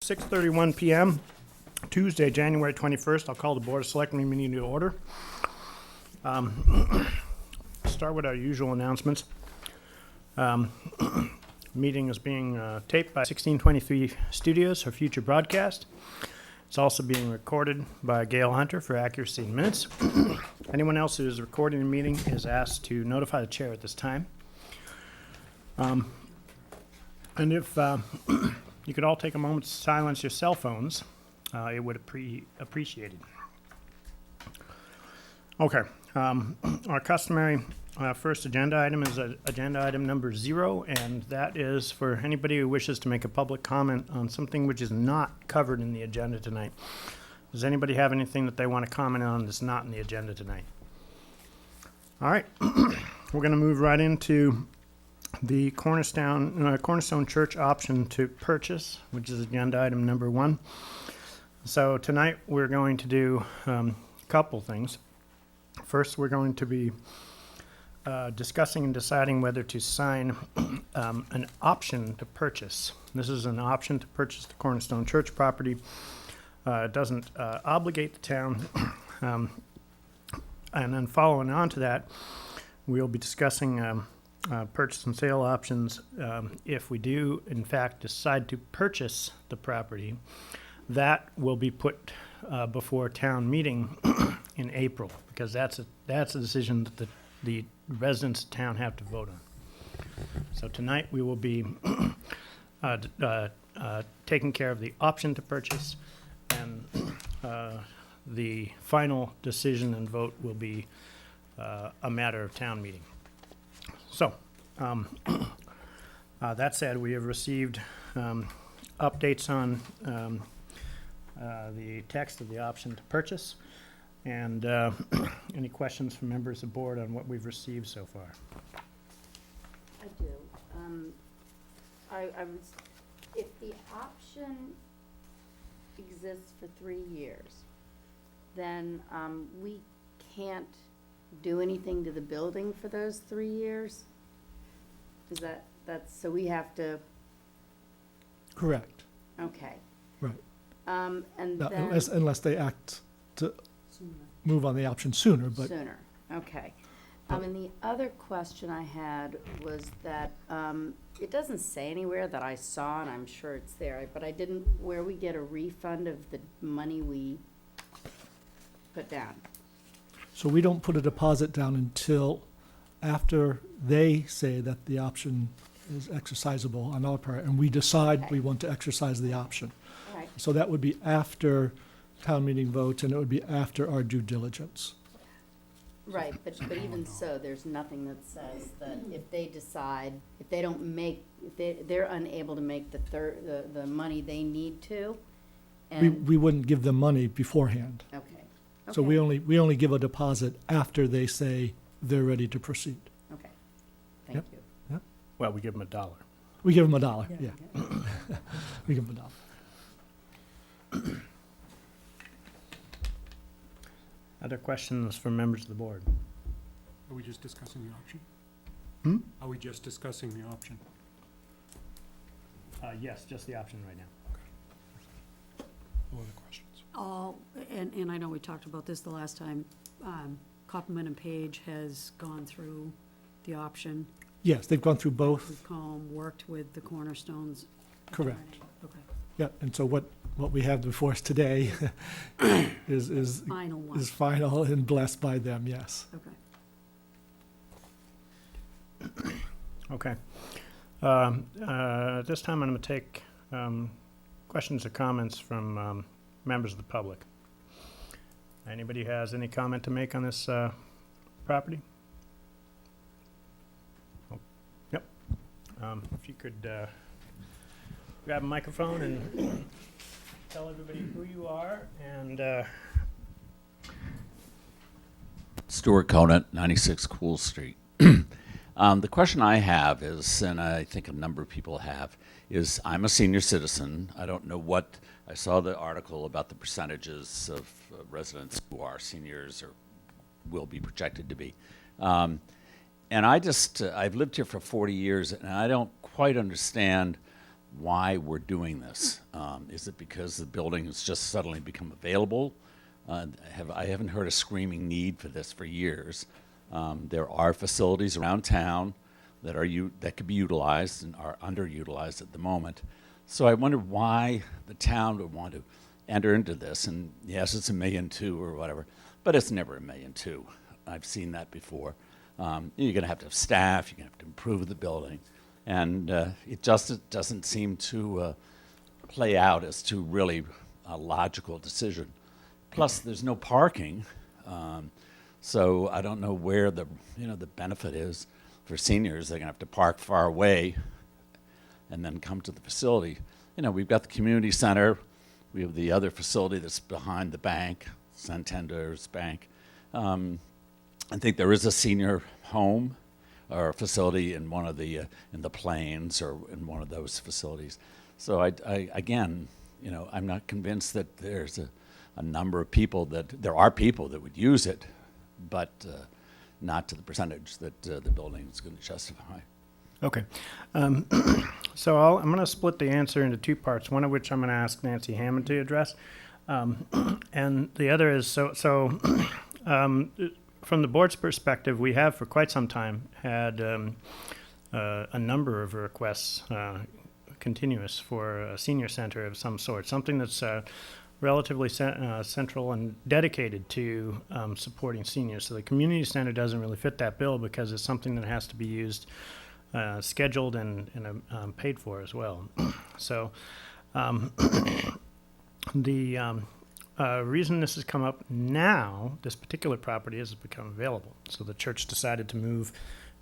6:31 p.m., Tuesday, January 21st. I'll call the Board of Selectmen meeting to order. Start with our usual announcements. Meeting is being taped by 1623 Studios for future broadcast. It's also being recorded by Gail Hunter for accuracy in minutes. Anyone else who is recording the meeting is asked to notify the chair at this time. And if you could all take a moment to silence your cell phones, it would be appreciated. Okay, our customary first agenda item is agenda item number 0, and that is for anybody who wishes to make a public comment on something which is not covered in the agenda tonight. Does anybody have anything that they want to comment on that's not in the agenda tonight? All right, we're going to move right into the Cornerstone Church option to purchase, which is agenda item number 1. So tonight we're going to do a couple things. First, we're going to be discussing and deciding whether to sign an option to purchase. This is an option to purchase the Cornerstone Church property. It doesn't obligate the town. And then following on to that, we'll be discussing purchase and sale options. If we do, in fact, decide to purchase the property, that will be put before town meeting in April, because that's a decision that the residents of town have to vote on. So tonight we will be taking care of the option to purchase, and the final decision and vote will be a matter of town meeting. So that said, we have received updates on the text of the option to purchase. And any questions from members of the board on what we've received so far? I do. I was, if the option exists for 3 years, then we can't do anything to the building for those 3 years? Is that's, so we have to, Correct, okay. right. And Now, then. unless they act to move on the option sooner, but Sooner, okay. And the other question I had was that, it doesn't say anywhere that I saw, and I'm sure it's there, but I didn't, where we get a refund of the money we put down. so we don't put a deposit down until after they say that the option is exercisable on our part, and we decide Okay. we want to exercise the option. All right, So that would be after town meeting votes, and it would be after our due diligence. right, but even so, there's nothing that says that if they decide, if they don't make, if they're unable to make the money they need to, and, We wouldn't give them money beforehand. okay. So we only give a deposit after they say they're ready to proceed. Okay, thank Yep. you. Well, we give them $1. We give them $1, yeah. Okay. We give them $1. Other questions from members of the board? Are we just discussing the option? Hmm? Are we just discussing the option? Yes, just the option right now. No other questions? And I know we talked about this the last time, Copperman and Page has gone through the option. Yes, they've gone through both, With Combe, worked with the Cornerstones. correct. attorney. Okay, Yeah, and so what we have before us today is final one, is final and blessed by them, yes. okay. Okay. At this time, I'm going to take questions or comments from members of the public. Anybody who has any comment to make on this property? Oh, yep. If you could grab a microphone and tell everybody who you are and Stuart Conant, 96 Cool Street. The question I have is, and I think a number of people have, is I'm a senior citizen. I don't know what, I saw the article about the percentages of residents who are seniors or will be projected to be. And I've lived here for 40 years, and I don't quite understand why we're doing this. Is it because the building has just suddenly become available? I haven't heard a screaming need for this for years. There are facilities around town that that could be utilized and are underutilized at the moment. So I wonder why the town would want to enter into this. And yes, it's $1.2 million or whatever, but it's never $1.2 million. I've seen that before. You're going to have staff. You're going to have to improve the building, and it just doesn't seem to play out as to really a logical decision. Plus, there's no parking, so I don't know where the benefit is for seniors. They're going to have to park far away and then come to the facility. We've got the community center. We have the other facility that's behind the bank, Santander's Bank. I think there is a senior home or facility in one of the in the Plains or in one of those facilities. So again, I'm not convinced that there's a number of people there are people that would use it, but not to the percentage that the building is going to justify. Okay. So I'm going to split the answer into two parts, one of which I'm going to ask Nancy Hammond to address. And the other is, from the board's perspective, we have for quite some time had a number of requests continuous for a senior center of some sort, something that's relatively central and dedicated to supporting seniors. So the community center doesn't really fit that bill because it's something that has to be used, scheduled and paid for as well. So the reason this has come up now, this particular property has become available. So the church decided to move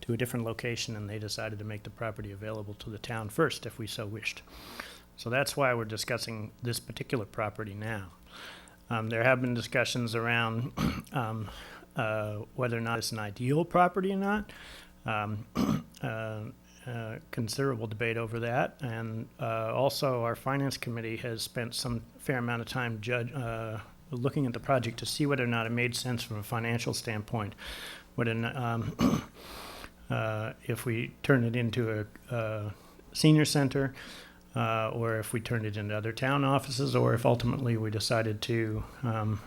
to a different location, and they decided to make the property available to the town first, if we so wished. So that's why we're discussing this particular property now. There have been discussions around whether or not it's an ideal property or not. Considerable debate over that, and also our finance committee has spent some fair amount of time looking at the project to see whether or not it made sense from a financial standpoint. Whether if we turn it into a senior center, or if we turned it into other town offices, or if ultimately we decided to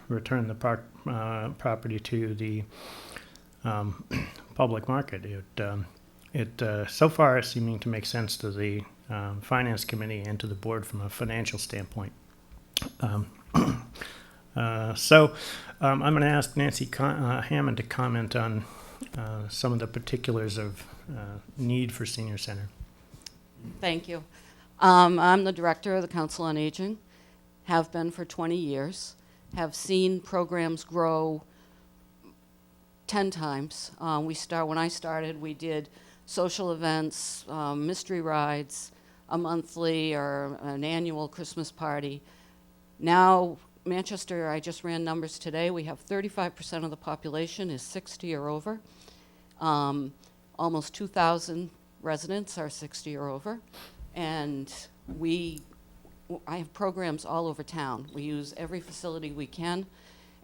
return the property to the public market. It so far is seeming to make sense to the finance committee and to the board from a financial standpoint. So I'm going to ask Nancy Hammond to comment on some of the particulars of need for senior center. Thank you. I'm the director of the Council on Aging, have been for 20 years, have seen programs grow 10 times. When I started, we did social events, mystery rides, a monthly or an annual Christmas party. Now, Manchester, I just ran numbers today, we have 35% of the population is 60 or over. Almost 2,000 residents are 60 or over. And I have programs all over town. We use every facility we can,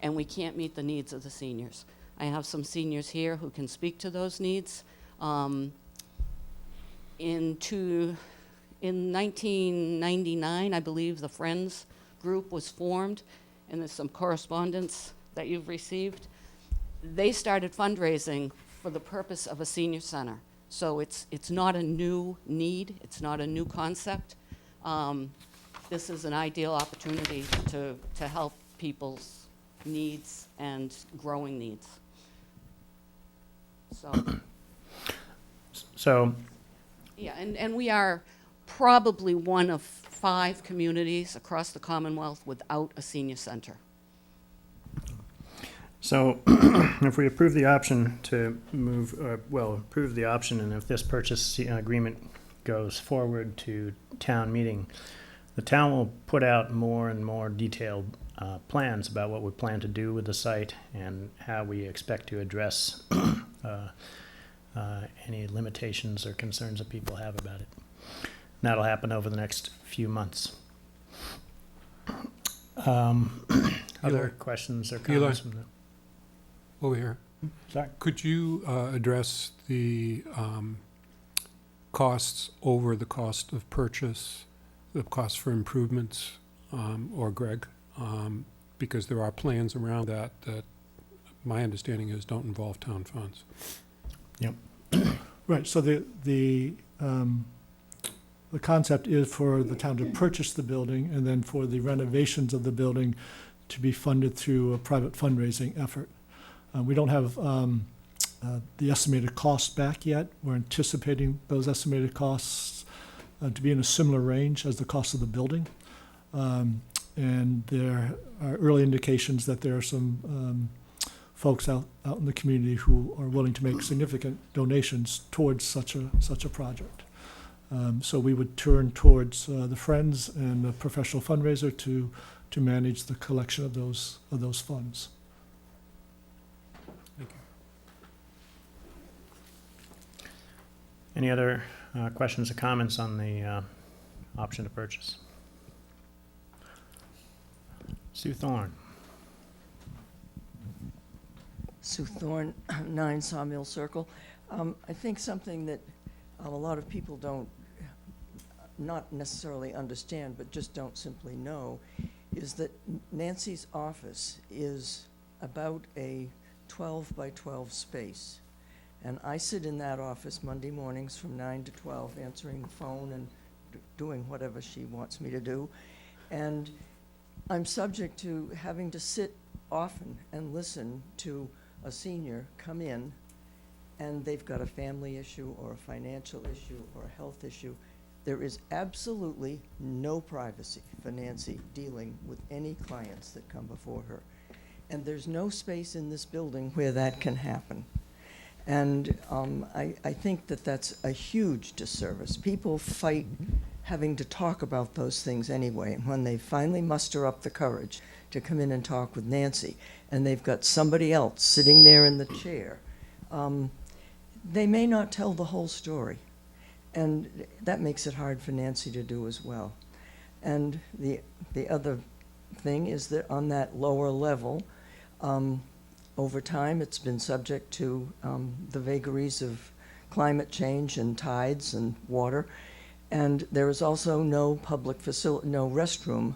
and we can't meet the needs of the seniors. I have some seniors here who can speak to those needs. In 1999, I believe the Friends group was formed, and there's some correspondence that you've received. They started fundraising for the purpose of a senior center. So it's not a new need, it's not a new concept. This is an ideal opportunity to help people's needs and growing needs. So Yeah, and we are probably one of 5 communities across the Commonwealth without a senior center. So if we approve the option to move, approve the option, and if this purchase agreement goes forward to town meeting, the town will put out more and more detailed plans about what we plan to do with the site and how we expect to address any limitations or concerns that people have about it. And that'll happen over the next few months. Other questions or comments from the... Over here. Sorry. Could you address the costs over the cost of purchase the cost for improvements, or Greg, because there are plans around that my understanding is don't involve town funds. Right, so the concept is for the town to purchase the building and then for the renovations of the building to be funded through a private fundraising effort. We don't have the estimated costs back yet. We're anticipating those estimated costs to be in a similar range as the cost of the building. And there are early indications that there are some folks out in the community who are willing to make significant donations towards such a project. So we would turn towards the Friends and the professional fundraiser to manage the collection of those funds. Thank you. Any other questions or comments on the option to purchase? Sue Thorne. Sue Thorne, 9 Sawmill Circle. I think something that a lot of people don't, not necessarily understand, but just don't simply know, is that Nancy's office is about a 12 by 12 space. And I sit in that office Monday mornings from 9 to 12, answering the phone and doing whatever she wants me to do. And I'm subject to having to sit often and listen to a senior come in and they've got a family issue or a financial issue or a health issue. There is absolutely no privacy for Nancy dealing with any clients that come before her. And there's no space in this building where that can happen. And I think that that's a huge disservice. People fight having to talk about those things anyway. And when they finally muster up the courage to come in and talk with Nancy, and they've got somebody else sitting there in the chair, they may not tell the whole story. And that makes it hard for Nancy to do as well. And the other thing is that on that lower level, over time, it's been subject to the vagaries of climate change and tides and water. And there is also no public facility, no restroom,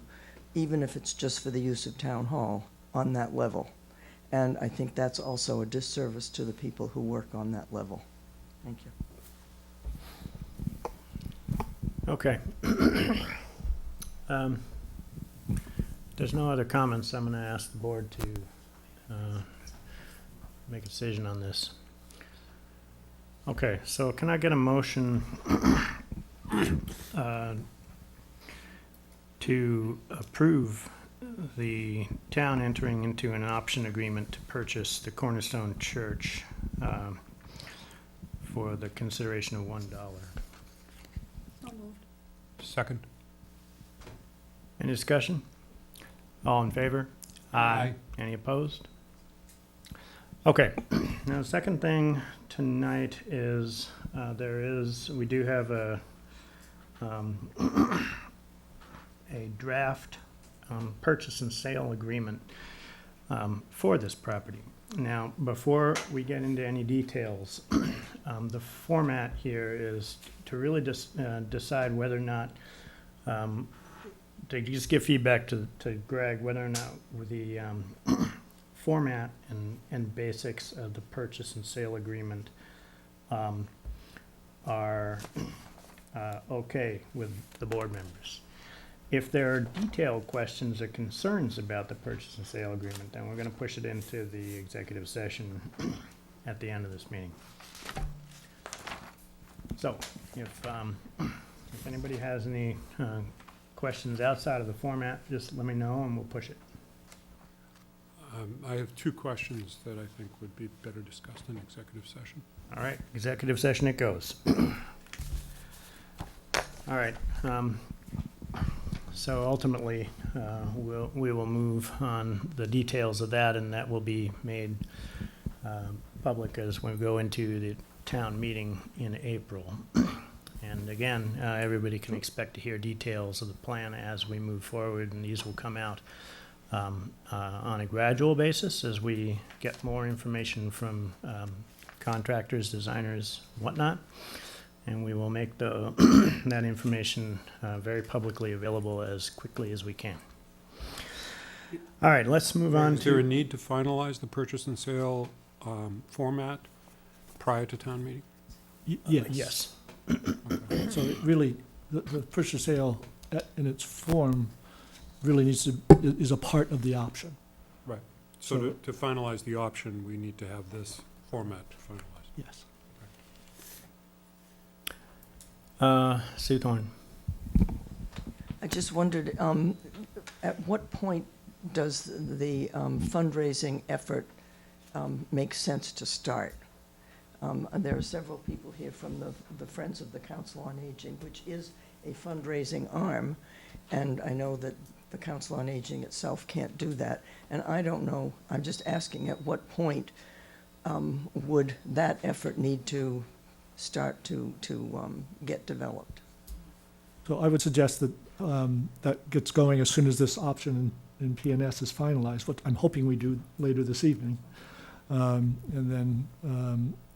even if it's just for the use of town hall on that level. And I think that's also a disservice to the people who work on that level. Thank you. Okay. There's no other comments. I'm going to ask the board to make a decision on this. Okay, so can I get a motion to approve the town entering into an option agreement to purchase the Cornerstone Church for the consideration of $1? So moved. Second. Any discussion? All in favor? Aye. Any opposed? Okay, now the second thing tonight is, we do have a draft purchase and sale agreement for this property. Now, before we get into any details, the format here is to really just decide whether or not, to just give feedback to Greg, whether or not the format and basics of the purchase and sale agreement are okay with the board members. If there are detailed questions or concerns about the purchase and sale agreement, then we're going to push it into the executive session at the end of this meeting. So, if anybody has any questions outside of the format, just let me know and we'll push it. I have 2 questions that I think would be better discussed in executive session. All right, executive session it goes. All right. So ultimately, we will move on the details of that, and that will be made public as we go into the town meeting in April. And again, everybody can expect to hear details of the plan as we move forward, and these will come out on a gradual basis as we get more information from contractors, designers, whatnot. And we will make the, that information very publicly available as quickly as we can. All right, let's move on Is there a to, need to finalize the purchase and sale format prior to town meeting? Yes. yes. So it really, the purchase sale in its form really is a part of the option. Right. So to finalize the option, we need to have this format finalized. Yes. Sue Thorne. I just wondered, at what point does the fundraising effort make sense to start? There are several people here from the Friends of the Council on Aging, which is a fundraising arm, and I know that the Council on Aging itself can't do that. And I don't know, I'm just asking, at what point would that effort need to start to get developed? So I would suggest that that gets going as soon as this option in PNS is finalized, what I'm hoping we do later this evening. And then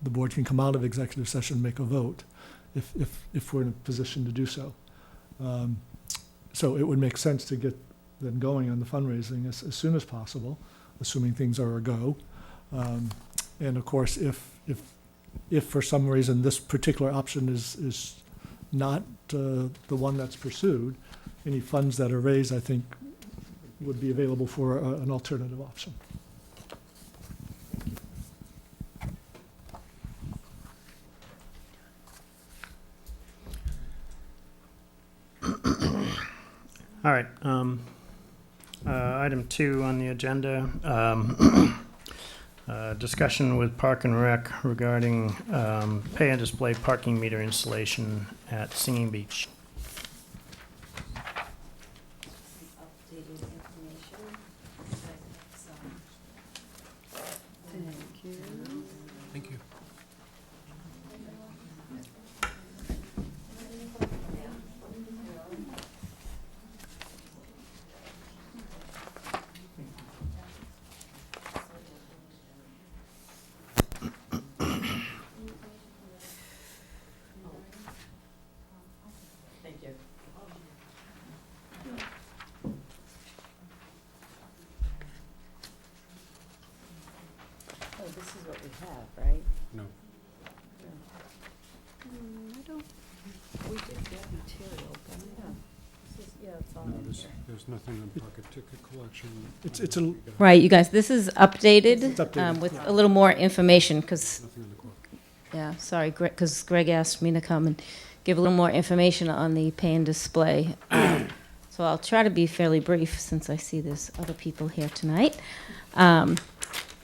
the board can come out of executive session and make a vote if we're in a position to do so. So it would make sense to get them going on the fundraising as soon as possible, assuming things are a go. And of course, if for some reason this particular option is not the one that's pursued, any funds that are raised, I think, would be available for an alternative option. All right, item 2 on the agenda, discussion with Park and Rec regarding pay and display parking meter installation at Singing Beach. Thank you. Thank you. Oh, this is what we have, right? No. I don't, we did get material, but This is, yeah, it's all No, in there's, here. there's nothing in pocket ticket collection. It's a- We got Right, you guys, this is updated It's updated, with yeah. a little more information, because, Nothing in the quote. yeah, sorry, because Greg asked me to come and give a little more information on the pay and display. So I'll try to be fairly brief, since I see there's other people here tonight.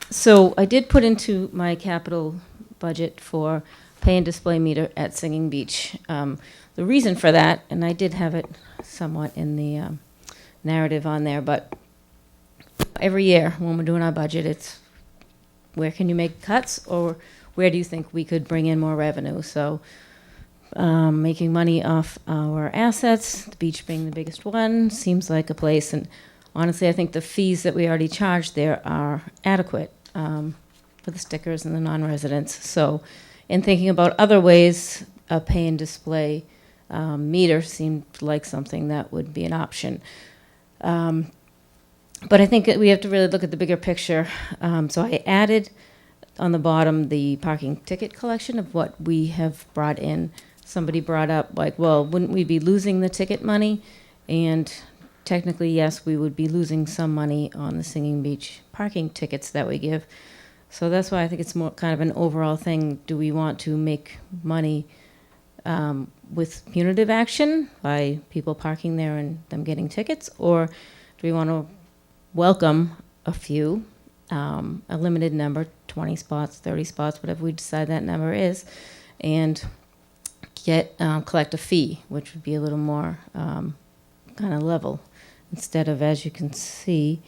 So I did put into my capital budget for pay and display meter at Singing Beach. The reason for that, and I did have it somewhat in the narrative on there, but every year when we're doing our budget, it's where can you make cuts, or where do you think we could bring in more revenue? So making money off our assets, the beach being the biggest one, seems like a place. And honestly, I think the fees that we already charge there are adequate for the stickers and the non-residents. So in thinking about other ways, a pay and display meter seemed like something that would be an option. But I think that we have to really look at the bigger picture. So I added on the bottom the parking ticket collection of what we have brought in. Somebody brought up, like, well, wouldn't we be losing the ticket money? And technically, yes, we would be losing some money on the Singing Beach parking tickets that we give. So that's why I think it's more kind of an overall thing. Do we want to make money with punitive action by people parking there and them getting tickets? Or do we want to welcome a few, a limited number, 20 spots, 30 spots, whatever we decide that number is, and collect a fee, which would be a little more kind of level, instead of, as you can see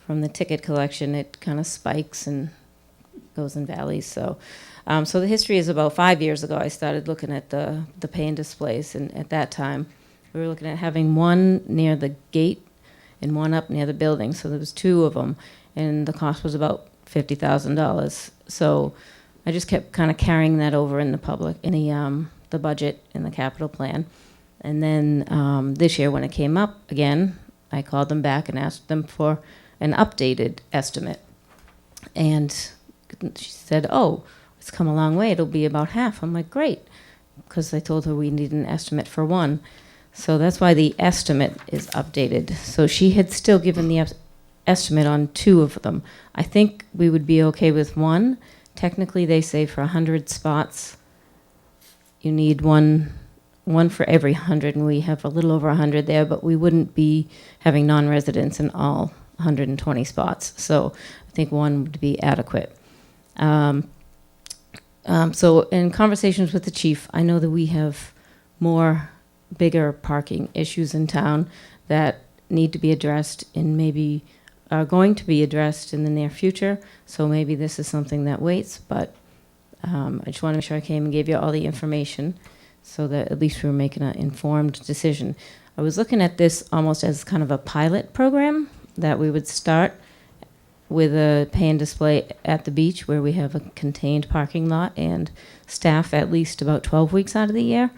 from the ticket collection, it kind of spikes and goes in valleys. So so the history is about 5 years ago I started looking at the pay and displays, and at that time we were looking at having one near the gate and one up near the building. So there was 2 of them, and the cost was about $50,000. So I just kept kind of carrying that over in the public, in the the budget and the capital plan. And then this year, when it came up again, I called them back and asked them for an updated estimate. And she said, oh, it's come a long way. It'll be about half. I'm like, great, because I told her we need an estimate for one. So that's why the estimate is updated. So she had still given the estimate on 2 of them. I think we would be okay with 1. Technically, they say for 100 spots, you need one for every 100, and we have a little over 100 there, but we wouldn't be having non-residents in all 120 spots. So I think 1 would be adequate. So in conversations with the chief, I know that we have bigger parking issues in town that need to be addressed and maybe are going to be addressed in the near future. So maybe this is something that waits, but I just want to make sure I came and gave you all the information so that at least we were making an informed decision. I was looking at this almost as kind of a pilot program that we would start with a pay and display at the beach where we have a contained parking lot and staff at least about 12 weeks out of the year.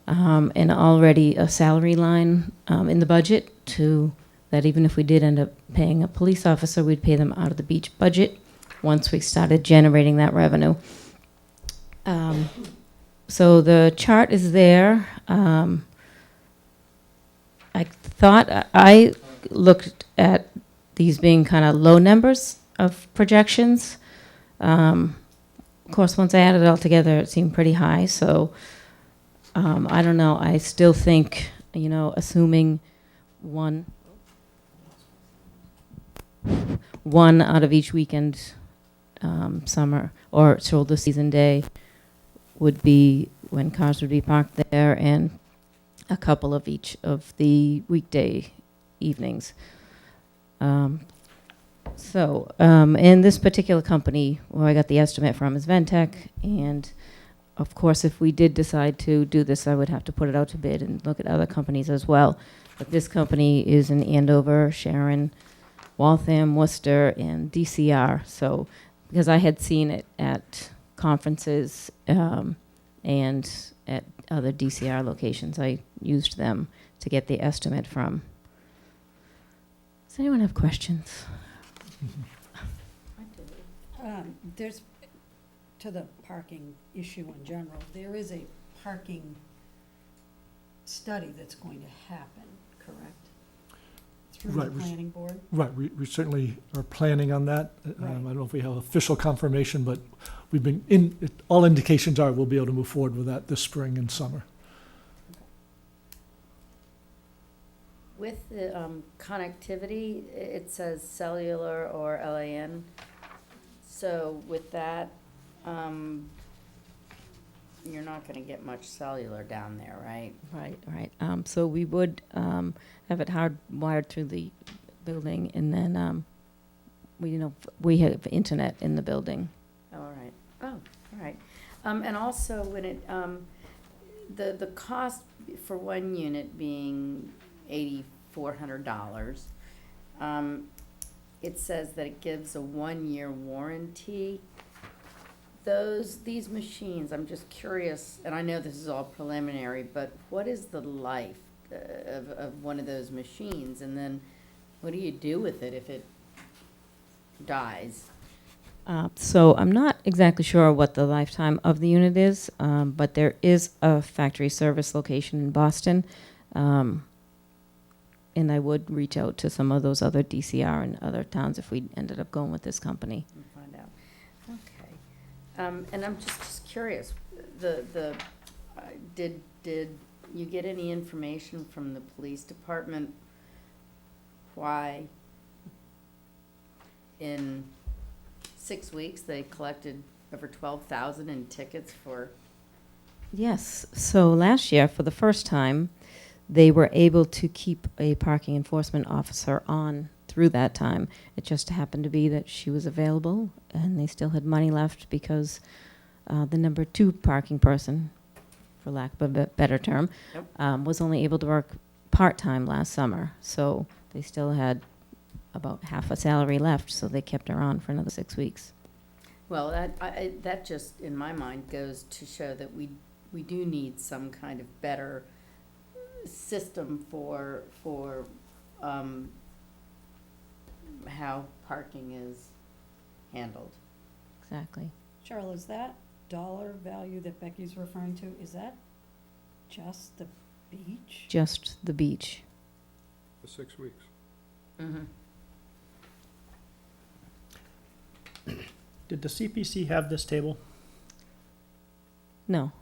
And already a salary line in the budget to that even if we did end up paying a police officer, we'd pay them out of the beach budget once we started generating that revenue. So the chart is there. I thought I looked at these being kind of low numbers of projections. Of course, once I added it all together, it seemed pretty high. So I don't know. I still think, assuming one out of each weekend, summer or shoulder season day would be when cars would be parked there, and a couple of each of the weekday evenings. And this particular company where I got the estimate from is Ventec, and of course, if we did decide to do this, I would have to put it out to bid and look at other companies as well. But this company is in Andover, Sharon, Waltham, Worcester, and DCR. So, because I had seen it at conferences and at other DCR locations, I used them to get the estimate from. Does anyone have questions? There's, to the parking issue in general, there is a parking study that's going to happen, correct? Through the Right, planning board? Right, we certainly are planning on that. Right. I don't know if we have official confirmation, but we've been all indications are we'll be able to move forward with that this spring and summer. With the connectivity, it says cellular or LAN. So with that, you're not gonna get much cellular down there, right? Right. So we would have it hardwired through the building, and then we have internet in the building. All right. And also when it, the cost for one unit being $8,400, it says that it gives a 1-year warranty. These machines, I'm just curious, and I know this is all preliminary, but what is the life of one of those machines? And then what do you do with it if it dies? So I'm not exactly sure what the lifetime of the unit is, but there is a factory service location in Boston. And I would reach out to some of those other DCR and other towns if we ended up going with this company. And find out. Okay. And I'm just curious, did you get any information from the police department why in 6 weeks they collected over 12,000 in tickets for? Yes. So last year, for the first time, they were able to keep a parking enforcement officer on through that time. It just happened to be that she was available, and they still had money left because the number 2 parking person, for lack of a better term, was only able to work part-time last summer. So they still had about half a salary left, so they kept her on for another 6 weeks. Well, that just, in my mind, goes to show that we we do need some kind of better system for, how parking is handled. Exactly. Cheryl, is that dollar value that Becky's referring to, is that just the beach? Just the beach. For 6 weeks. Mm-hmm. Did the CPC have this table? No.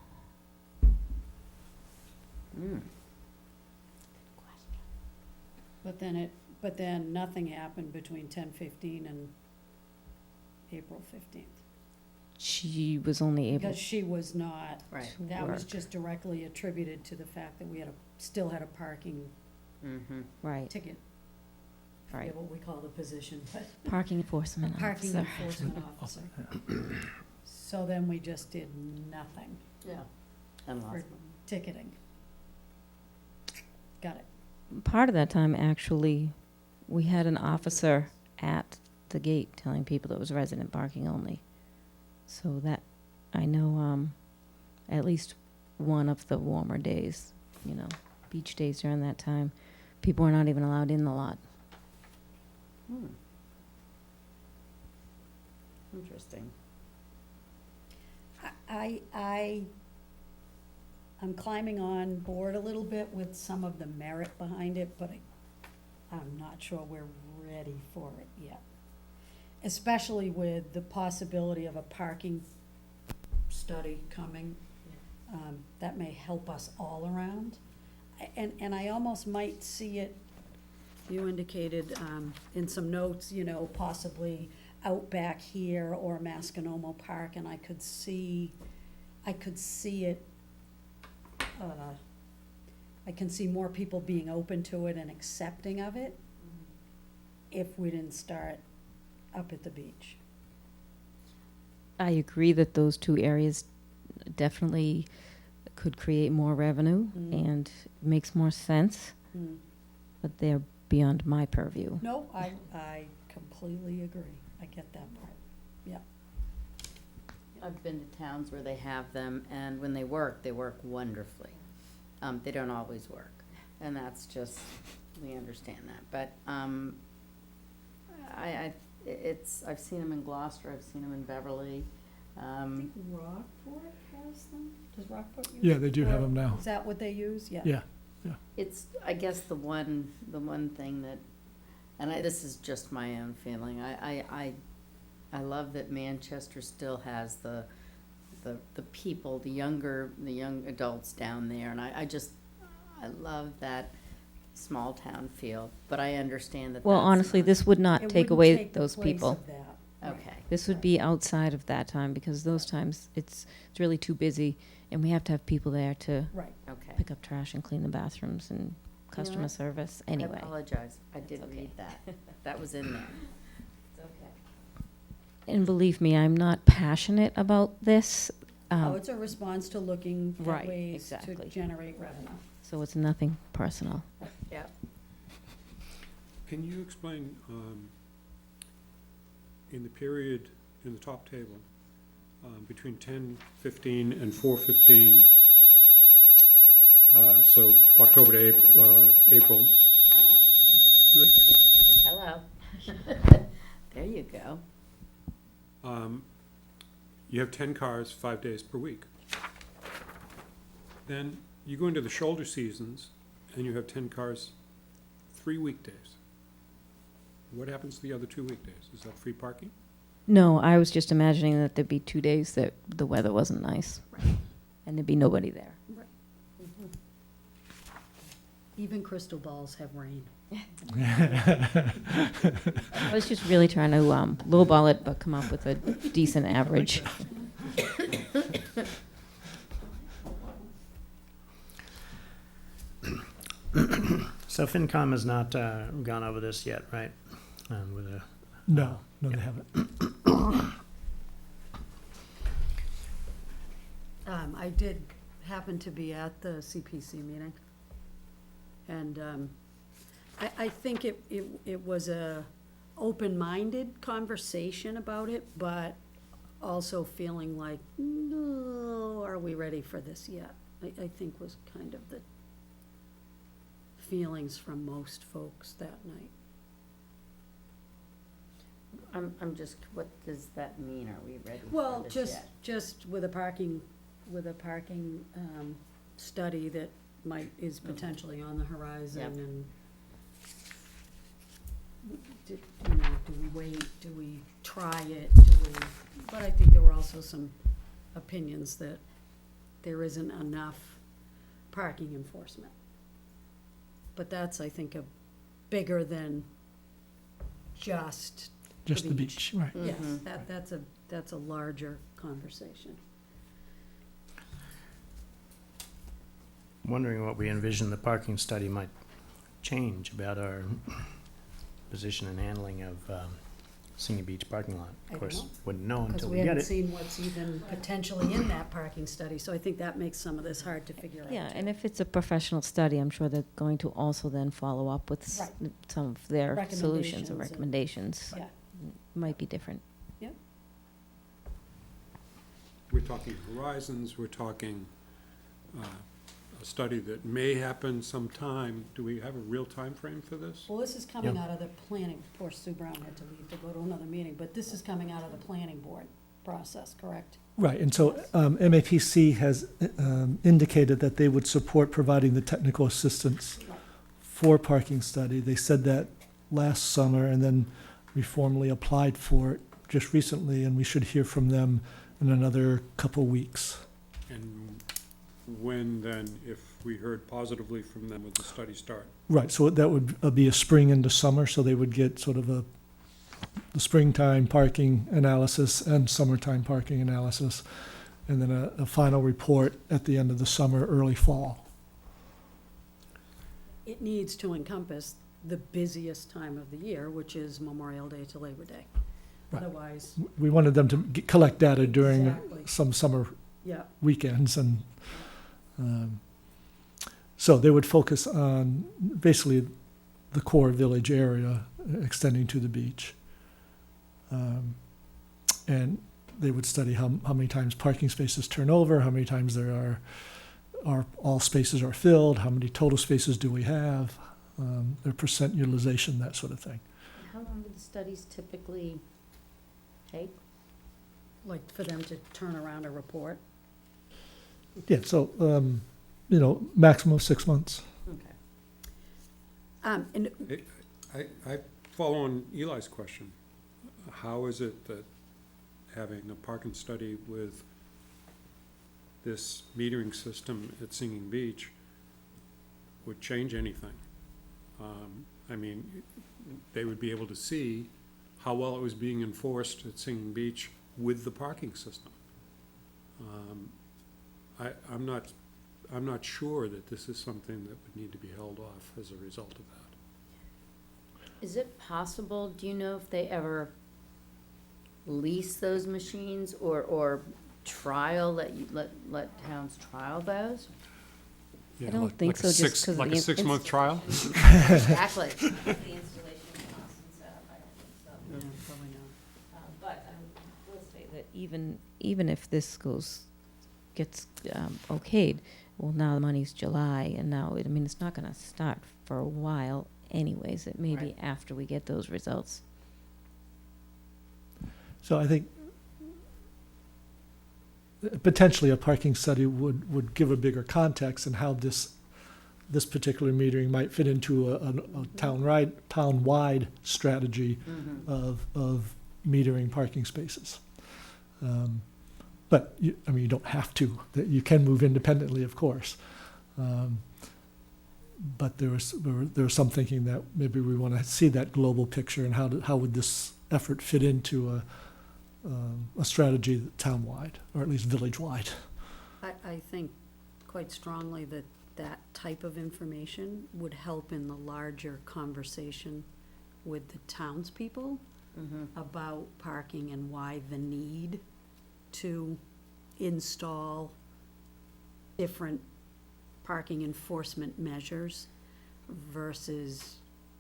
But then nothing happened between 10/15 and April 15th. She was only able Because she was not, Right. to that was work. just directly attributed to the fact that we still had a parking Mm-hmm. Right, ticket. I right. forget what we call the position, but Parking enforcement parking officer. enforcement officer. So then we just did nothing Yeah. And for lost ticketing. Got it. Part of that time, actually, we had an officer at the gate telling people that it was resident parking only. So that, I know, at least one of the warmer days, beach days during that time, people were not even allowed in the lot. Interesting. I'm climbing on board a little bit with some of the merit behind it, but I'm not sure we're ready for it yet. Especially with the possibility of a parking study coming, that may help us all around. And I almost might see it, you indicated, in some notes, possibly out back here or Masconomo Park, and I could see it, I can see more people being open to it and accepting of it if we didn't start up at the beach. I agree that those two areas definitely could create more revenue and makes more sense, but they're beyond my purview. No, I completely agree. I get that part. Yeah. I've been to towns where they have them, and when they work wonderfully. They don't always work, and that's just, we understand that, but, I've seen them in Gloucester, I've seen them in Beverly. I think Rockport has them. Does Rockport use? Yeah, they do have or them now. Is that what they use? Yeah. Yeah. It's, I guess, the one thing that, and this is just my own feeling, I love that Manchester still has the people, the young adults down there, and I love that small town feel, but I understand that Well, that's honestly, not- this would not It take wouldn't away take the those place people. of that. Right. Okay. This would be outside of that time, because those times, it's really too busy, and we have to have people there to Right. Okay. pick up trash and clean the bathrooms and customer what? service I anyway. apologize, I did okay. read that, that was in there. And believe me, I'm not passionate about this, Oh, it's a response to looking at Right, ways to exactly. generate revenue. so it's nothing personal. Yeah. Can you explain, in the period, in the top table, between 10:15 and 4:15, so October to April, Hello. There you go. you have 10 cars 5 days per week. Then you go into the shoulder seasons and you have 10 cars 3 weekdays. What happens to the other 2 weekdays? Is that free parking? No, I was just imagining that there'd be 2 days that the weather wasn't nice. And there'd be nobody there. Even crystal balls have rain. I was just really trying to lowball it, but come up with a decent average. So FinCom has not gone over this yet, right? With a, No, they haven't. I did happen to be at the CPC meeting. And I think it was a open-minded conversation about it, but also feeling like, no, are are we ready for this yet? I think was kind of the feelings from most folks that night. I'm just, what does that mean? Are we ready Well, for this yet? just with a parking, study that is potentially on the horizon Yep. and do we wait, do we try it, but I think there were also some opinions that there isn't enough parking enforcement. But that's, I think, bigger than just Just the the beach. beach, right. Yes, Mhm. that's a larger conversation. Wondering what we envision the parking study might change about our position and handling of Senior Beach parking lot. I Of don't course, know. wouldn't know Because until we we get haven't it. seen what's even potentially in that parking study, so I think that makes some of this hard to figure out. Yeah, too. and if it's a professional study, I'm sure they're going to also then follow up with Right. some of their solutions or Recommendations recommendations. Yeah, Might be different. We're talking horizons, we're talking a study that may happen sometime. Do we have a real time frame for this? well, this is coming Yeah. out of the planning, poor Sue Brown had to leave to go to another meeting, but this is coming out of the planning board process, correct? Right, and so MAPC has indicated that they would support providing the technical assistance Right. for parking study. They said that last summer, and then we formally applied for it just recently, and we should hear from them in another couple weeks. And when then, if we heard positively from them, would the study start? Right, so that would be a spring into summer, so they would get sort of the springtime parking analysis and summertime parking analysis, and then a final report at the end of the summer, early fall. It needs to encompass the busiest time of the year, which is Memorial Day to Labor Day. Right. Otherwise, We wanted them to collect data during Exactly. some summer yeah, weekends, and so they would focus on basically the core village area extending to the beach. And they would study how many times parking spaces turn over, how many times there are all spaces are filled, how many total spaces do we have, their percent utilization, that sort of thing. How long do the studies typically take? like for them to turn around a report. Yeah, so, maximum of 6 months. Okay. And I follow on Eli's question. How is it that having a parking study with this metering system at Singing Beach would change anything? I mean, they would be able to see how well it was being enforced at Singing Beach with the parking system. I'm not sure that this is something that would need to be held off as a result of that. Is it possible, do you know if they ever lease those machines or trial, let towns trial those? Yeah, don't like- think like a so, just six- 'cause of Like the a 6-month trial? Exactly. The installation costs and stuff, I don't think so. no, probably not. But I will say that even if this gets okayed, well, now the money's July, and now, it's not gonna start for a while anyways. It may be Right. after we get those results. So I think potentially a parking study would give a bigger context and how this particular metering might fit into a town-wide strategy of metering parking spaces. But you don't have to. That you can move independently, of course. But there was some thinking that maybe we want to see that global picture and how would this effort fit into a strategy town-wide, or at least village-wide. I think quite strongly that that type of information would help in the larger conversation with the townspeople about parking and why the need to install different parking enforcement measures versus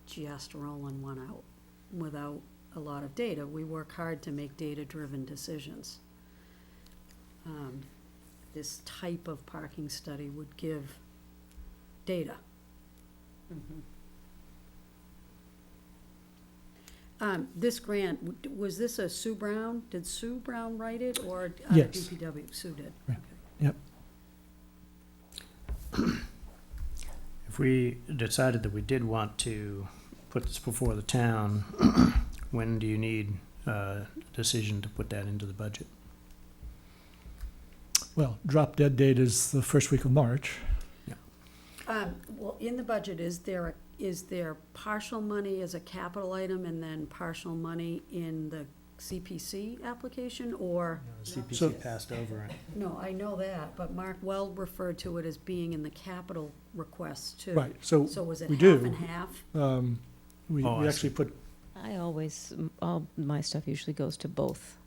just rolling one out without a lot of data. We work hard to make data-driven decisions. this type of parking study would give data. This grant, was this a Sue Brown? Did Sue Brown write it, or Yes. DPW? Sue did. Right. Okay. Yep. If we decided that we did want to put this before the town, when do you need a decision to put that into the budget? Well, drop dead date is the first week of March. Well, in the budget, is there partial money as a capital item and then partial money in the CPC application, or? So- CPC passed over it. No, I know that, but Mark Well referred to it as being in the capital request too. Right, so So was it we half do. and half? We Oh, I actually put, All my stuff usually goes to both.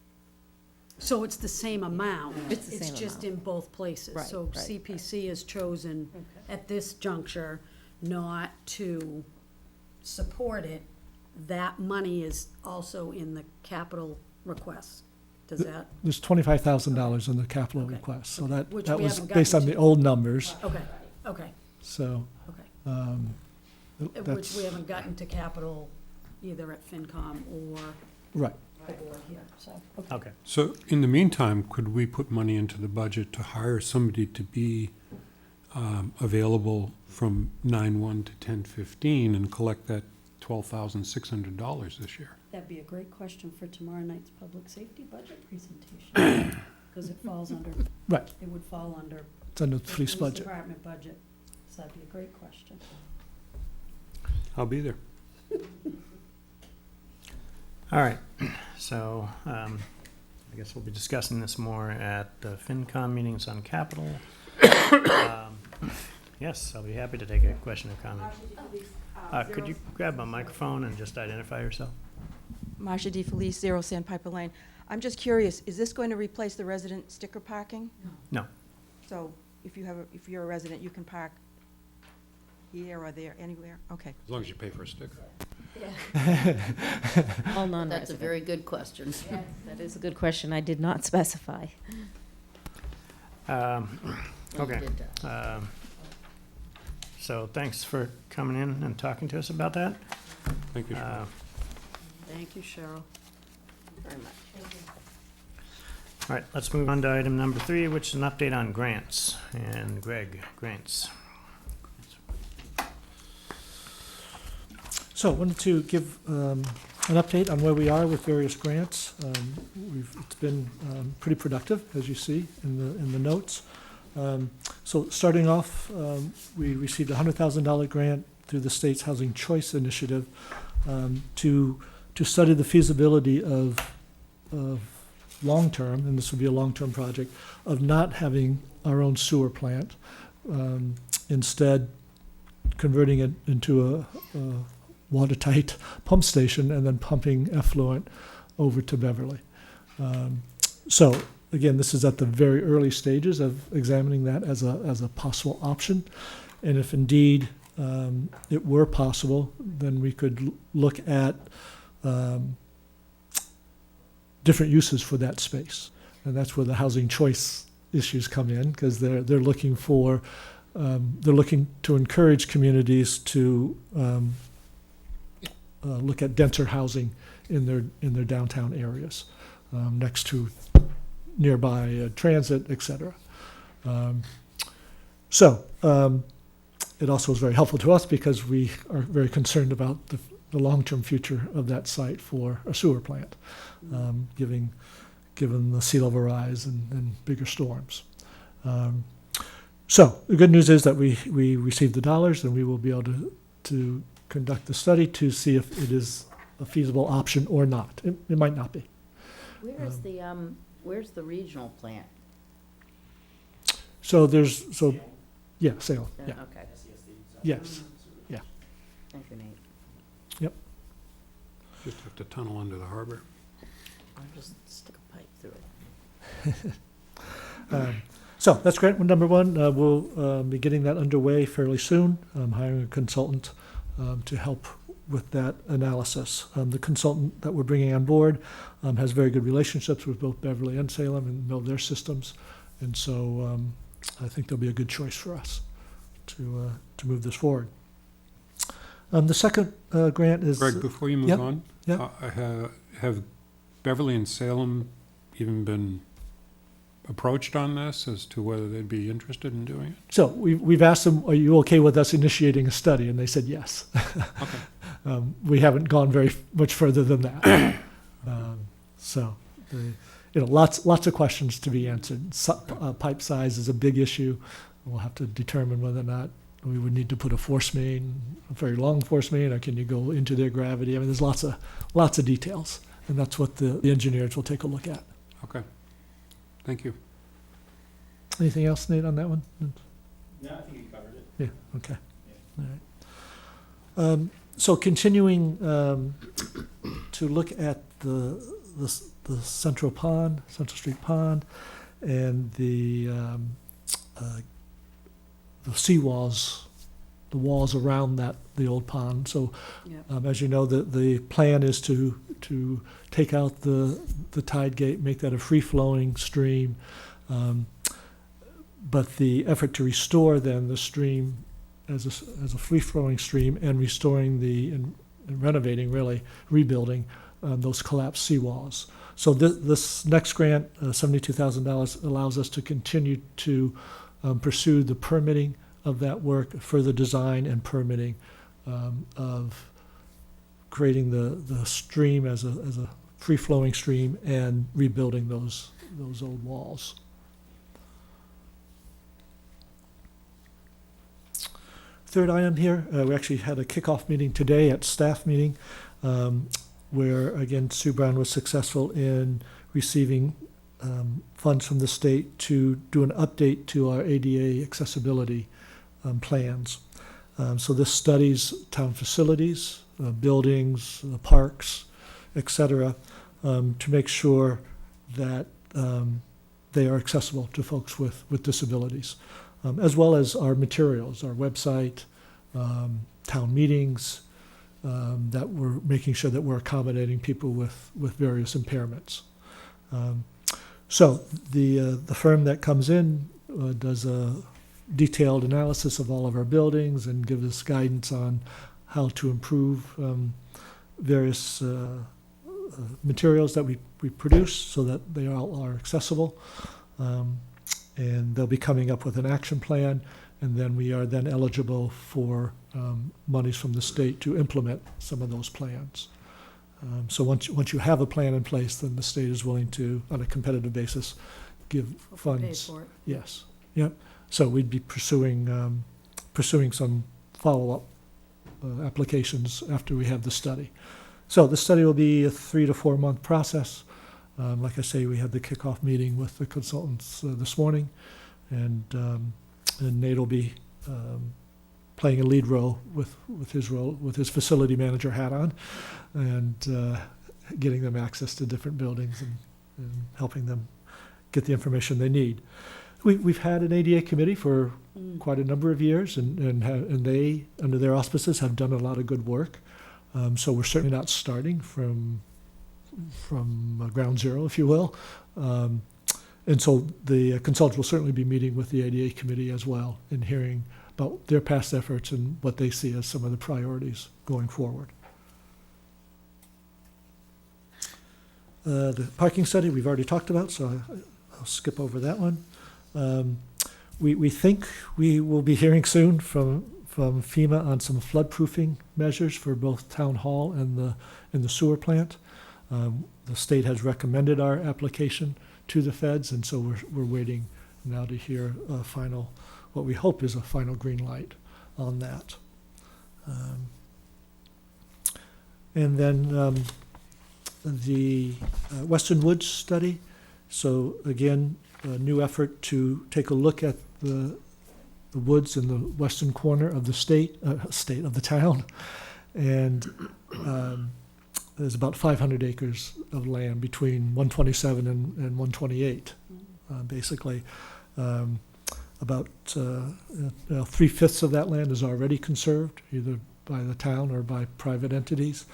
So it's the same amount? It's the same It's just amount. in both places? Right, So right, CPC has chosen at this juncture not to support it. That money is also in the capital request. Does that, there's $25,000 in the capital Okay. request, so that Which that we was haven't based on gotten the to. old numbers, okay, okay, so, okay. Which that's, we haven't gotten to capital either at FinCom or right. the board here, so, okay. Okay. So in the meantime, could we put money into the budget to hire somebody to be available from 9/1 to 10/15 and collect that $12,600 this year? That'd be a great question for tomorrow night's public safety budget presentation, because it falls under, Right, it would fall under it's under the the police budget. department budget, so that'd be a great question. I'll be there. All right, so I guess we'll be discussing this more at the FinCom meetings on capital. Yes, I'll be happy to take a question or comment. Could you grab a microphone and just identify yourself? Marcia D. Felice, 0 Sandpiper Lane. I'm just curious, is this going to replace the resident sticker parking? No. So if you're a resident, you can park here or there, anywhere? Okay. As long as you pay for a sticker. All non-resident. That's a very good question. That is a good question. I did not specify. Okay. So thanks for coming in and talking to us about that. Thank you. Uh, Thank you, Cheryl. Very much. All right, let's move on to item number 3, which is an update on grants. And Greg, grants. So I wanted to give an update on where we are with various grants. It's been pretty productive, as you see in the notes. So starting off, we received a $100,000 grant through the state's Housing Choice Initiative to study the feasibility of long-term, and this would be a long-term project, of not having our own sewer plant. Instead, converting it into a watertight pump station and then pumping effluent over to Beverly. So again, this is at the very early stages of examining that as a possible option. And if indeed it were possible, then we could look at different uses for that space. And that's where the housing choice issues come in, because they're looking for, they're looking to encourage communities to look at denser housing in their downtown areas, next to nearby transit, et cetera. So it also is very helpful to us because we are very concerned about the long-term future of that site for a sewer plant, given the sea level rise and bigger storms. So the good news is that we received the dollars, and we will be able to conduct the study to see if it is a feasible option or not. It might not be. Where's the regional plant? So yeah, Salem, yeah, Okay. yes, yeah. Thank you, Nate. Just have to tunnel under the harbor. I'll just stick a pipe through it. So that's grant number 1. We'll be getting that underway fairly soon. I'm hiring a consultant to help with that analysis. The consultant that we're bringing on board has very good relationships with both Beverly and Salem and know their systems. And so I think there'll be a good choice for us to move this forward. The second grant is. Greg, before you move Yep, on, yep. Have Beverly and Salem even been approached on this as to whether they'd be interested in doing it? So we've asked them, are you okay with us initiating a study? And they said yes. Okay. We haven't gone very much further than that. So, lots of questions to be answered. Pipe size is a big issue. We'll have to determine whether or not we would need to put a force main, a very long force main, or can you go into their gravity? I mean, there's lots of details, and that's what the engineers will take a look at. Okay. Thank you. Anything else, Nate, on that one? No, I think you covered it. Yeah, okay. All right. So continuing to look at the Central Street Pond, and the seawalls, the walls around the old pond. So, Yep. as you know, the plan is to take out the tide gate, make that a free-flowing stream. But the effort to restore then the stream as a free-flowing stream, and restoring and renovating, really, rebuilding those collapsed seawalls. So this next grant, $72,000, allows us to continue to pursue the permitting of that work, further design and permitting of creating the stream as a free-flowing stream and rebuilding those old walls. Third item here, we actually had a kickoff meeting today at staff meeting, where, again, Sue Brown was successful in receiving funds from the state to do an update to our ADA accessibility plans. So this studies town facilities, buildings, parks, et cetera, to make sure that they are accessible to folks with disabilities, as well as our materials, our website, town meetings, that we're making sure that we're accommodating people with various impairments. So the firm that comes in does a detailed analysis of all of our buildings and gives us guidance on how to improve various materials that we produce so that they all are accessible. And they'll be coming up with an action plan, and then we are then eligible for monies from the state to implement some of those plans. So once you have a plan in place, then the state is willing to, on a competitive basis, give Pay funds. for it. Yes, yep. So we'd be pursuing some follow-up applications after we have the study. So the study will be a 3 to 4 month process. Like I say, we had the kickoff meeting with the consultants this morning, and Nate will be playing a lead role with his facility manager hat on, and getting them access to different buildings and helping them get the information they need. We've had an ADA committee for quite a number of years, and they, under their auspices, have done a lot of good work. So we're certainly not starting from ground zero, if you will. And so the consultants will certainly be meeting with the ADA committee as well and hearing about their past efforts and what they see as some of the priorities going forward. The parking study we've already talked about, so I'll skip over that one. We think we will be hearing soon from FEMA on some flood-proofing measures for both Town Hall and the sewer plant. The state has recommended our application to the feds, and so we're waiting now to hear a final, what we hope is a final green light on that. And then the Western Woods study. So again, a new effort to take a look at the woods in the western corner of the state of the town, and there's about 500 acres of land between 127 and 128, basically. About 3/5 of that land is already conserved, either by the town or by private entities,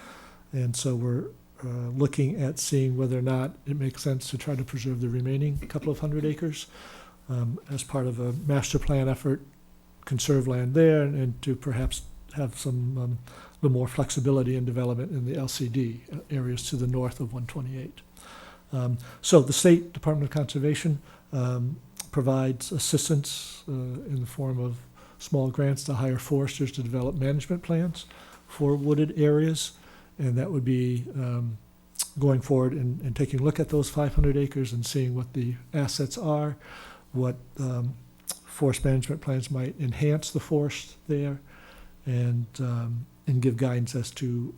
and so we're looking at seeing whether or not it makes sense to try to preserve the remaining couple of hundred acres. as part of a master plan effort, conserve land there and to perhaps have some little more flexibility in development in the LCD areas to the north of 128. So the State Department of Conservation provides assistance in the form of small grants to hire foresters to develop management plans for wooded areas. And that would be going forward and taking a look at those 500 acres and seeing what the assets are, what forest management plans might enhance the forest there, and give guidance as to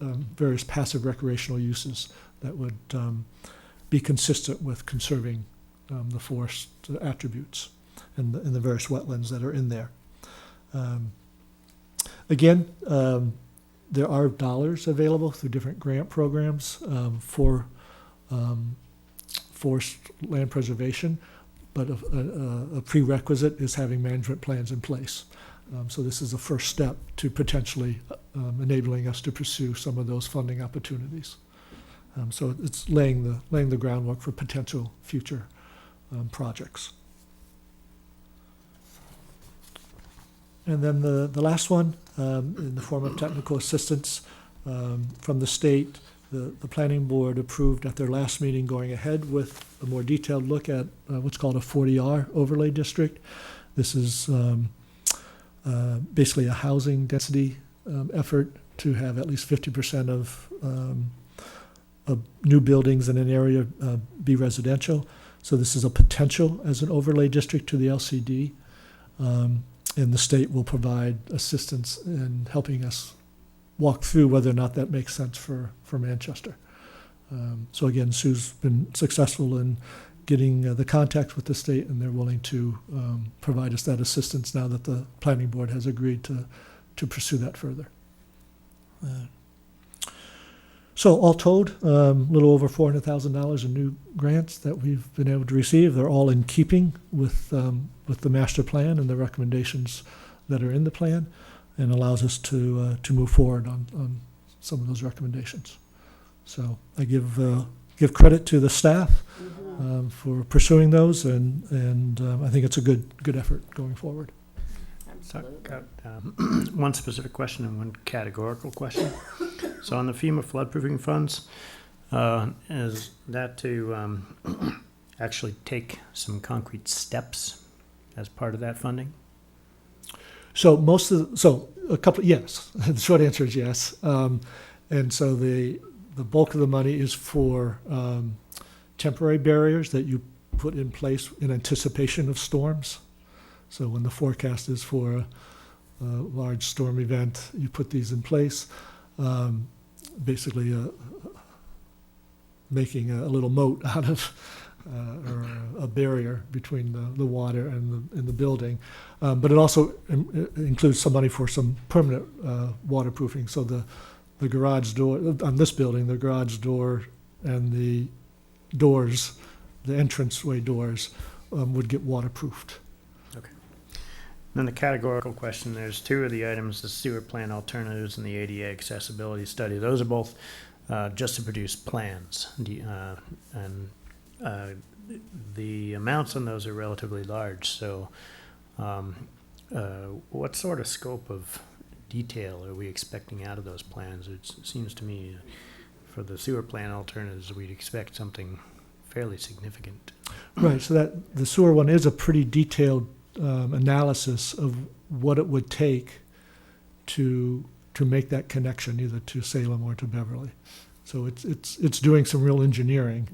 various passive recreational uses that would be consistent with conserving the forest attributes and the various wetlands that are in there. Again, there are dollars available through different grant programs for forest land preservation, but a prerequisite is having management plans in place. So this is the first step to potentially enabling us to pursue some of those funding opportunities. So it's laying the groundwork for potential future projects. And then the last one, in the form of technical assistance from the state, the planning board approved at their last meeting going ahead with a more detailed look at what's called a 40R overlay district. This is basically a housing density effort to have at least 50% of new buildings in an area be residential. So this is a potential as an overlay district to the LCD. And the state will provide assistance in helping us walk through whether or not that makes sense for Manchester. So again, Sue's been successful in getting the contact with the state, and they're willing to provide us that assistance now that the planning board has agreed to pursue that further. So all told, a little over $400,000 in new grants that we've been able to receive. They're all in keeping with the master plan and the recommendations that are in the plan, and allows us to move forward on some of those recommendations. So I give credit to the staff for pursuing those, and I think it's a good effort going forward. So, Absolutely. one specific question and one categorical question. So on the FEMA floodproofing funds, is that to actually take some concrete steps as part of that funding? So yes. The short answer is yes. And so the bulk of the money is for temporary barriers that you put in place in anticipation of storms. So when the forecast is for a large storm event, you put these in place. Basically making a little moat out of or a barrier between the water and the building. But it also includes some money for some permanent waterproofing. So the garage door, on this building, the garage door and the doors, the entranceway doors, would get waterproofed. Okay. Then the categorical question, there's two of the items, the sewer plant alternatives and the ADA accessibility study. Those are both just to produce plans. And the amounts on those are relatively large. So what sort of scope of detail are we expecting out of those plans? It seems to me for the sewer plant alternatives, we'd expect something fairly significant. Right, so that the sewer one is a pretty detailed analysis of what it would take to make that connection either to Salem or to Beverly. So it's doing some real engineering.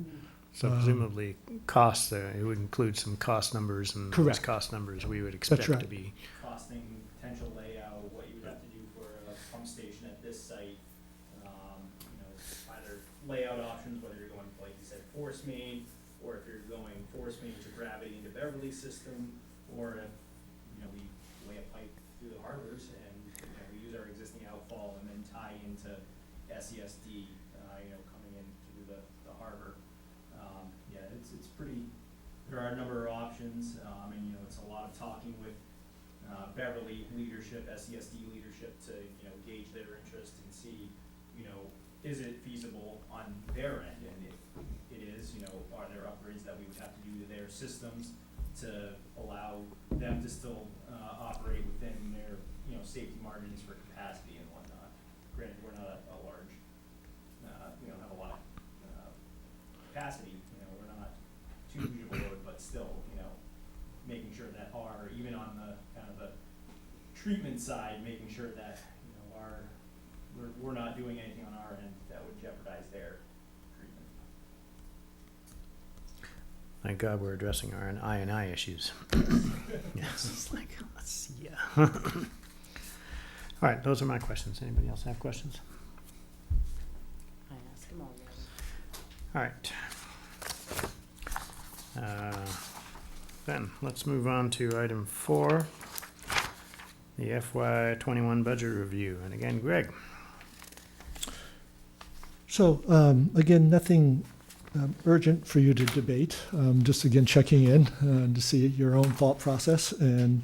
So presumably costs, it would include some cost numbers, and those Correct. cost numbers we would expect right. to be. Costing, potential layout, what you would have to do for a pump station at this site. Either layout options, whether you're going, like you said, force main, or if you're going force main to gravity into Beverly system, or if, we lay a pipe through the harbors and, we use our existing outfall and then tie into SESD, coming in through the harbor. It's pretty, there are a number of options, and, it's a lot of talking with Beverly leadership, SESD leadership to, gauge their interest and see, is it feasible on their end? And if it is, are there upgrades that we would have to do to their systems? to allow them to still, operate within their, you know, safety margins for capacity and whatnot. Granted, we're not a large, we don't have a lot of, capacity, you know, we're not too huge of a load, but still, you know, making sure that our, even on the, kind of the treatment side, making sure that, you know, we're not doing anything on our end that would jeopardize their treatment. Thank God we're addressing our I&I issues. Yes, it's like, let's see, yeah. All right, those are my questions. Anybody else have questions? I asked them already. All right. Then, let's move on to item 4, the FY '21 budget review. And again, Greg. So, again, nothing urgent for you to debate. Just again, checking in to see your own thought process and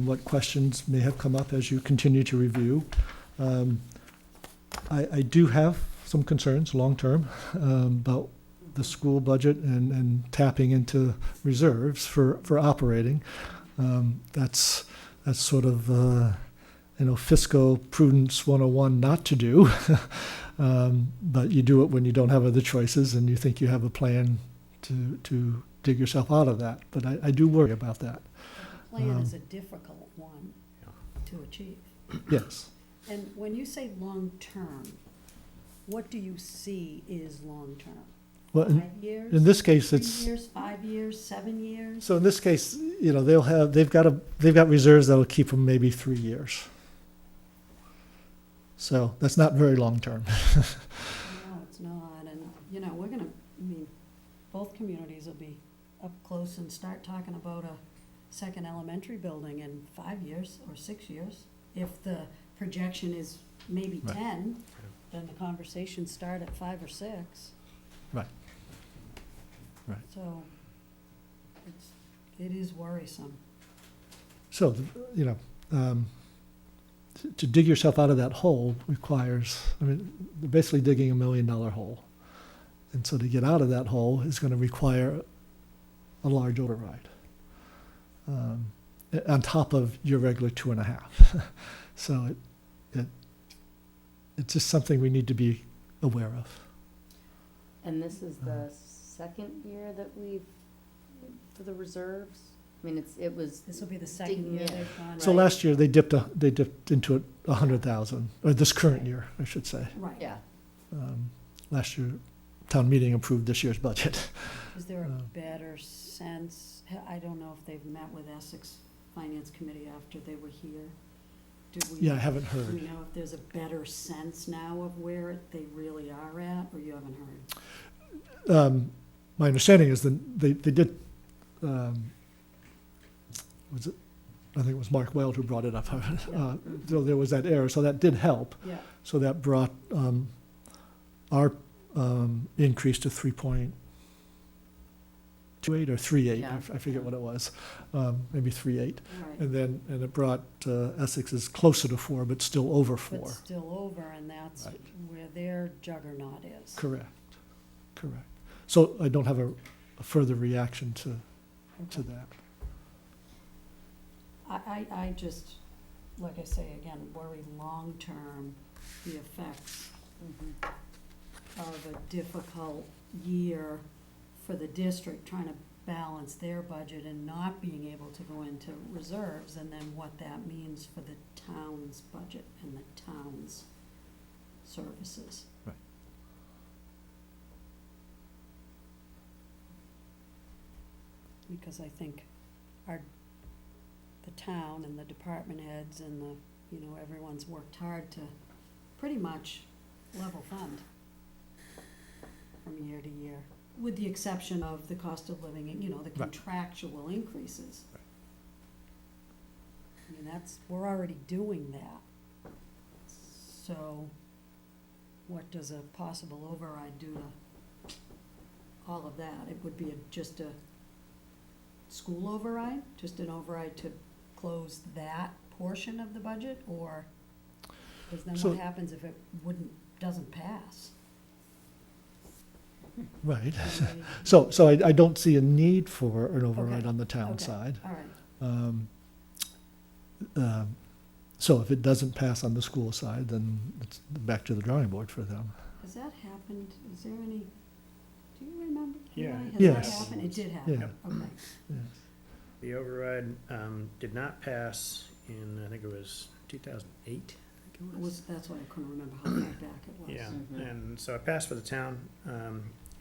what questions may have come up as you continue to review. I do have some concerns long-term about the school budget and tapping into reserves for operating. That's sort of, fiscal prudence 101 not to do. But you do it when you don't have other choices and you think you have a plan to dig yourself out of that. But I do worry about that. The plan is a difficult one to achieve. Yes. And when you say long-term, what do you see is long-term? Well, 5 years? in this case, 3 it's, years, 5 years, 7 years? so in this case, they've got reserves that'll keep them maybe 3 years. So that's not very long-term. No, it's not, and, we're gonna, both communities will be up close and start talking about a second elementary building in 5 years or 6 years. If the projection is maybe Right. 10, then the conversations start at 5 or 6. Right. Right. So, it is worrisome. So, to dig yourself out of that hole requires, they're basically digging $1 million hole. And so to get out of that hole is going to require a large override on top of your regular 2.5. So it's just something we need to be aware of. And this is the second year that for the reserves? It was. This will be the second Digging year it. they've gone. So last year, they dipped into it 100,000, or this current year, I should say. Right. Yeah. Last year, town meeting approved this year's budget. Is there a better sense, I don't know if they've met with Essex Finance Committee after they were here. Do we? Yeah, I haven't Do heard. we know if there's a better sense now of where they really are at, or you haven't heard? My understanding is that they did, I think it was Mark Weld who brought it up. So there was that error, so that did help. Yeah, So that brought our increase to 3.28 or 3.8, Yeah. I forget what it was, maybe 3.8. right. And it brought Essex's closer to 4, but still over 4. But still over, and that's Right. where their juggernaut is. Correct. So I don't have a further reaction to that. I just, like I say again, worry long-term, the effects of a difficult year for the district, trying to balance their budget and not being able to go into reserves, and then what that means for the town's budget and the town's services. Right. Because I think the town and the department heads and everyone's worked hard to pretty much level fund from year to year, with the exception of the cost of living and, the Right. contractual increases. We're already doing that. So what does a possible override do to all of that? It would be just a school override, just an override to close that portion of the budget, or, because then So- what happens if it doesn't pass? Right. Maybe- So I don't see a need for an override Okay, on the town okay, side. All right, So if it doesn't pass on the school side, then it's back to the drawing board for them. has that happened, is there any, do you remember? Yeah, Eli? it Has Yes. that happened? It did happen, Yeah. okay. The override did not pass in, I think it was 2008, I think it was. That's why I couldn't remember how far back it was. Yeah, Mhm. and so it passed for the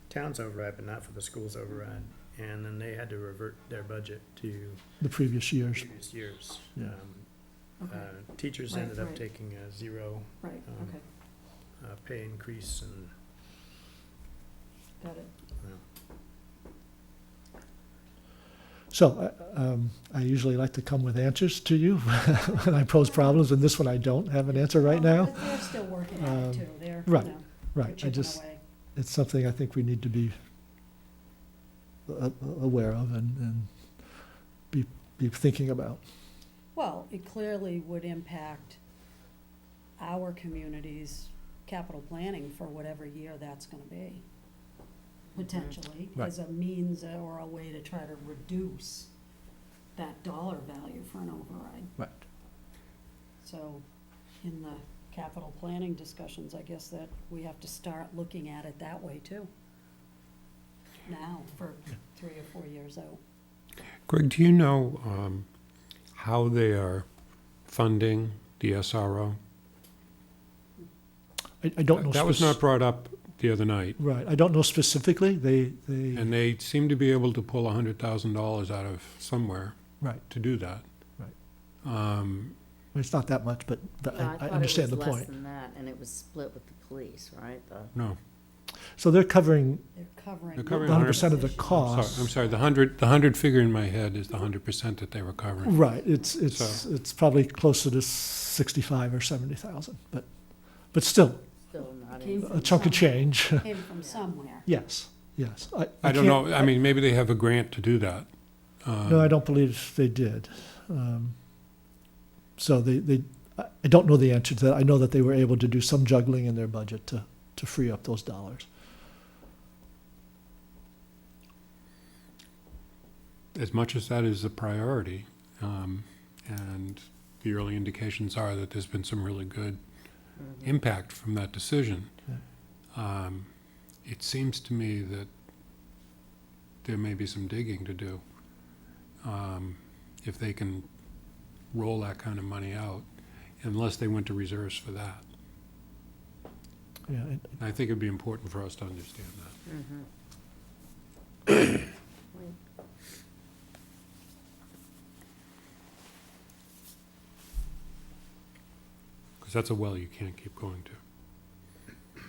town's override, but not for the school's override. And then they had to revert their budget to The previous years. previous years. Yeah. Okay, Teachers Right, ended up right. taking a zero right, um, okay, pay increase, and got it. So I usually like to come with answers to you when I pose problems, and this one I don't have an answer right Well, now. but they're still working at it too, they're, right, you know, Right, they're I chipping just, away. it's something I think we need to be aware of and be thinking about. Well, it clearly would impact our community's capital planning for whatever year that's gonna be, potentially, Right. as a means or a way to try to reduce that dollar value for an override. Right. So, in the capital planning discussions, I guess that we have to start looking at it that way too. Now, for 3 or 4 years out. Greg, do you know how they are funding the SRO? I don't know. That was not brought up the other night, Right, I don't know specifically, they, and they seem to be able to pull $100,000 out of somewhere right, to do that. Right. It's it's not that much, but No, I understand the thought it was point. less than that, and it was split with the police, right? No, So they're covering They're covering. They're covering 100% of the position. cost. I'm sorry, the 100 figure in my head is the 100% that they were covering. Right, it's So- it's probably closer to 65 or 70,000, but still, Still not Came in. a chunk of change. Came from somewhere. Yes, yes. I don't can't- know, I mean, maybe they have a grant to do that. No, I don't believe they did. So I don't know the answer to that. I know that they were able to do some juggling in their budget to free up those dollars. As much as that is a priority, and the early indications are that there's been some really good impact from that decision, it seems to me that there may be some digging to do. If they can roll that kind of money out, unless they went to reserves for that. Yeah, I think it'd be important for us to understand that. Mhm. Because that's a well you can't keep going to.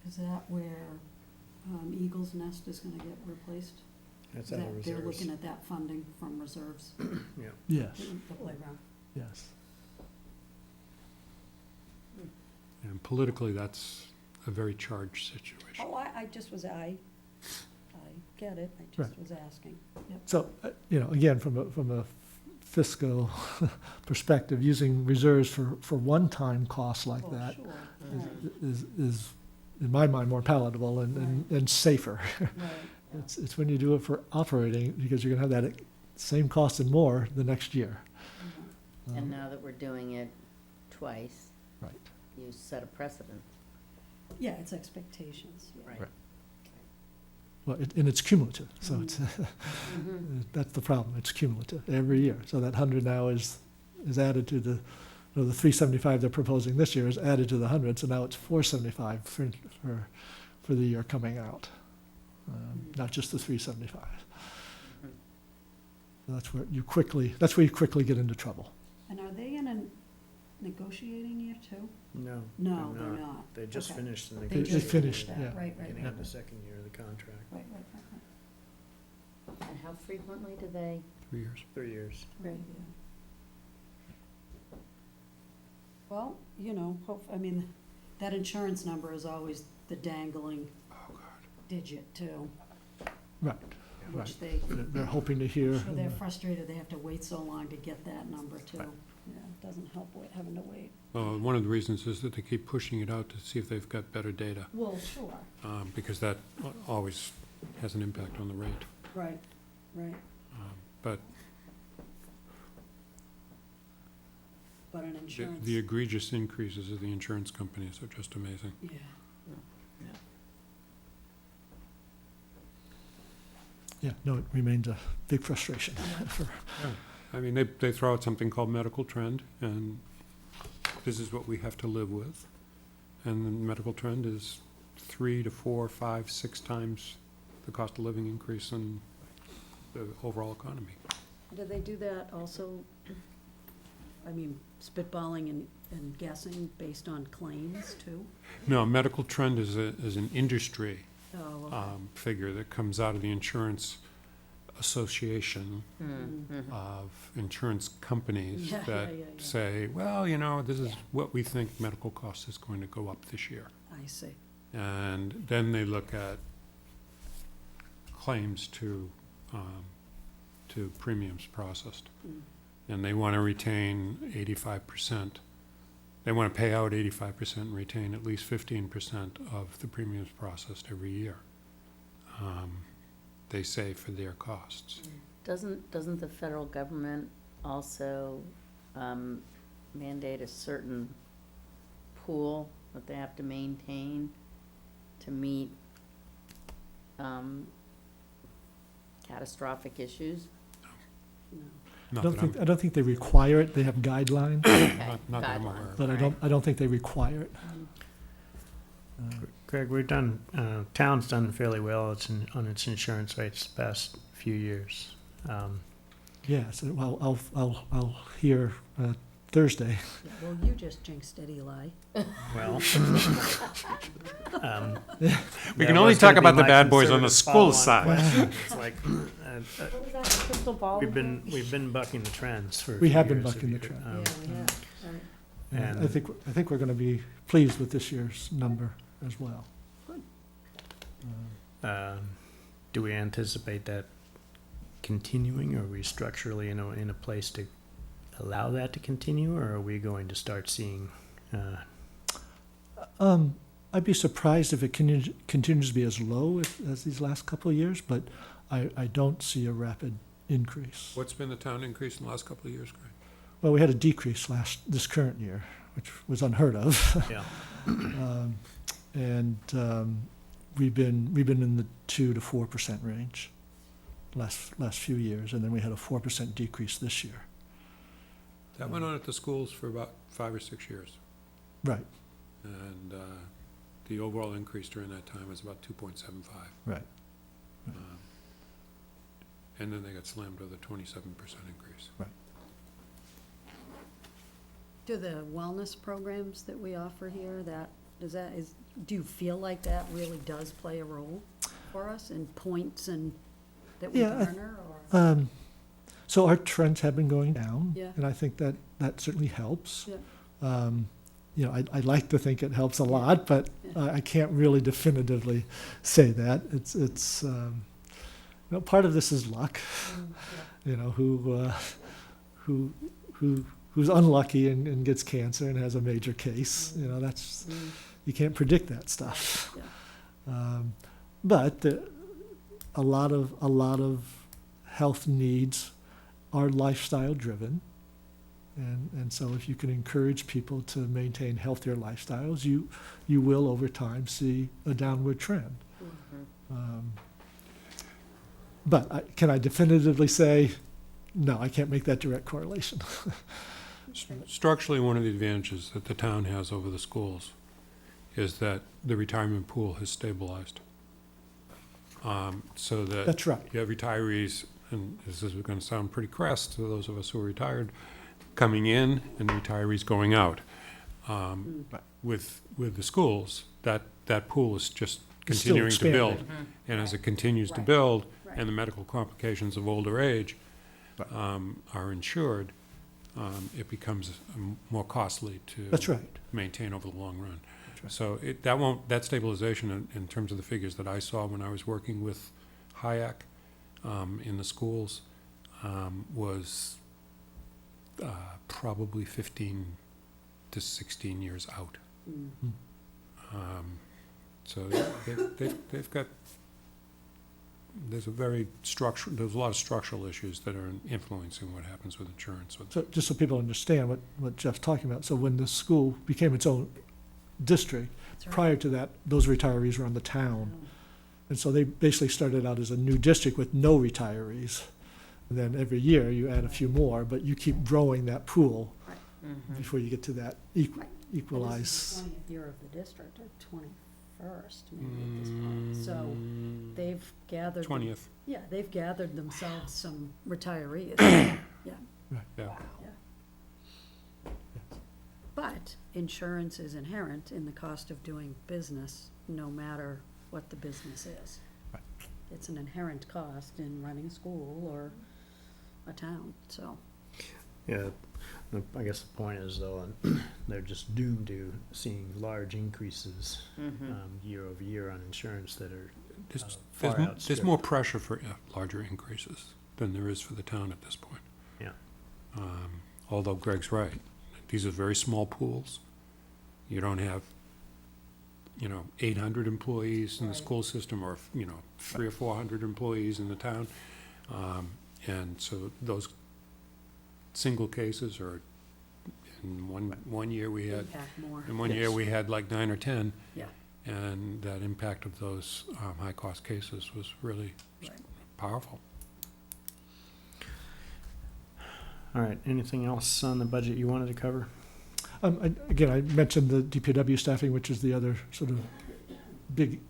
Is that where Eagle's Nest is gonna get replaced? That's Is out of that- They're reserves. looking at that funding from reserves, yes, the playground. yes. And politically, that's a very charged situation. Oh, I just was, I get it, I just was asking. Yep. So, again, from a fiscal perspective, using reserves for one-time costs like Oh, that sure, is, in my mind, more palatable and safer. right. It's when you do it for operating, because you're gonna have that same cost and more the next year. And Um, now that we're doing it twice, Right. you set a precedent. Yeah, it's expectations, yeah. Right. Right. Well, and it's cumulative, so it's, Mhm. that's the problem, it's cumulative every year. So that 100 now is added to the 375 they're proposing this year is added to the 100, so now it's 475 for the year coming out, not just the 375. That's where you quickly get into trouble. And are they in a negotiating year too? No. No, they're not. They just Okay. finished the They They negotiation. just finished, that, yeah. Right, right, Beginning right, of the second year of the contract, right, right, right. And how frequently do they? 3 years. 3 years. Right, yeah. Well, I mean, that insurance number is always the dangling Oh, God. digit too. Right. Right. which they, They're hoping to hear. so they're frustrated they have to wait so long to get that number too. Yeah, it doesn't help having to wait. Well, one of the reasons is that they keep pushing it out to see if they've got better data, Well, sure, because that always has an impact on the rate. right, right. But But an the insurance, the egregious increases of the insurance companies are just amazing. yeah. Yeah, no, it remains a big frustration. for- I mean, they throw out something called medical trend, and this is what we have to live with. And the medical trend is 3 to 4, 5, 6 times the cost of living increase in the overall economy. Do they do that also, I mean, spitballing and guessing based on claims too? No, medical trend is an industry Oh, okay. figure that comes out of the insurance association Mhm. of insurance companies Yeah, that yeah, yeah. say, well, this is what we think medical cost is going to go up this year. I see. And then they look at claims to premiums processed. Mm. And they want to retain 85%. They want to pay out 85% and retain at least 15% of the premiums processed every year. They say for their costs. Doesn't the federal government also mandate a certain pool that they have to maintain to meet catastrophic issues? No. I Not don't that think, I'm, I don't think they require it. They have guidelines, not that I'm aware Guidelines. of. but I don't think they require it. Greg, we've done, town's done fairly well on its insurance rates the past few years. Yeah, so I'll hear Thursday. Yeah, well, you just jinxed it, Eli. Well. We can only talk about the bad boys on the school side. It's like, What is that, a crystal ball? we've been bucking the trends for a We few have been years, bucking the if you- trend. Yeah, we have, right. And I And- think we're going to be pleased with this year's number as well. Do we anticipate that continuing, or are we structurally in a place to allow that to continue, or are we going to start seeing, I'd be surprised if it continues to be as low as these last couple of years, but I don't see a rapid increase. What's been the town increase in the last couple of years, Greg? Well, we had a decrease this current year, which was unheard of. yeah, And we've been in the 2 to 4% range last few years, and then we had a 4% decrease this year. That went on at the schools for about 5 or 6 years. Right, And the overall increase during that time was about 2.75. right. And then they got slammed with a 27% increase. Do the wellness programs that we offer here, do you feel like that really does play a role for us in points and that we Yeah, garner, or? So our trends have been going down, Yeah. and I think that certainly helps. Yeah. I'd like to think it helps a lot, but Yeah. I can't really definitively say that. It's part of this is luck. Who's unlucky and gets cancer and has a major case. That's you can't predict that stuff. But a lot of health needs are lifestyle driven. And so if you can encourage people to maintain healthier lifestyles, you will over time see a downward trend. But can I definitively say, no, I can't make that direct correlation. Structurally, one of the advantages that the town has over the schools is that the retirement pool has stabilized. So that That's right. you have retirees, and this is going to sound pretty crass to those of us who are retired, coming in and retirees going out. With the schools, that pool is just It's still continuing to build. expanding. And as it continues to Right. build, Right. and the medical complications of older age Right. are insured, it becomes more costly to That's right. maintain over the long run. That's right. So that stabilization in terms of the figures that I saw when I was working with HIAC, in the schools was probably 15 to 16 years out. Mm. So they've got, there's a lot of structural issues that are influencing what happens with insurance. So just so people understand what Jeff's talking about, so when the school became its own district, That's right. prior to that, those retirees were on the town. And so they basically started out as a new district with no retirees. And then every year you add a few more, but you keep growing that pool before you get to that Right. Well, this is equalize. the 20th year of the district, or 21st maybe at this point. So they've gathered. 20th, Yeah, they've gathered themselves some retirees. yeah. But insurance is inherent in the cost of doing business, no matter what the business is. Right. It's an inherent cost in running a school or a town, so. Yeah, I guess the point is though, they're just doomed to seeing large increases year over year on insurance that are far There's outstrip. more pressure for larger increases than there is for the town at this point. Yeah. Although Greg's right, these are very small pools. You don't have, 800 employees in the Right. school system, or, 300 or 400 employees in the town. And so those single cases are, in one year we had, Impact more. in one year we had like 9 or 10. Yeah. And that impact of those high-cost cases was really Right. powerful. All right, anything else on the budget you wanted to cover? Again, I mentioned the DPW staffing, which is the other sort of big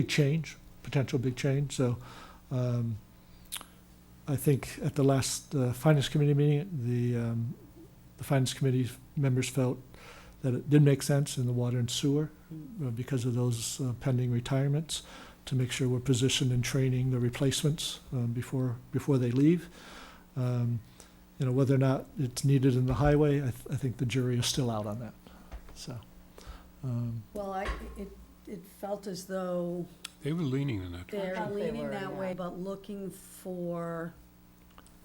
change, potential big change. So I think at the last Finance Committee meeting, the Finance Committee members felt that it did make sense in the water and sewer because of those pending retirements, to make sure we're positioned in training the replacements before they leave. Whether or not it's needed in the highway, I think the jury is still out on that. So, Well, it felt as though They were leaning in that. they're thought they leaning were, that yeah. way, but looking for,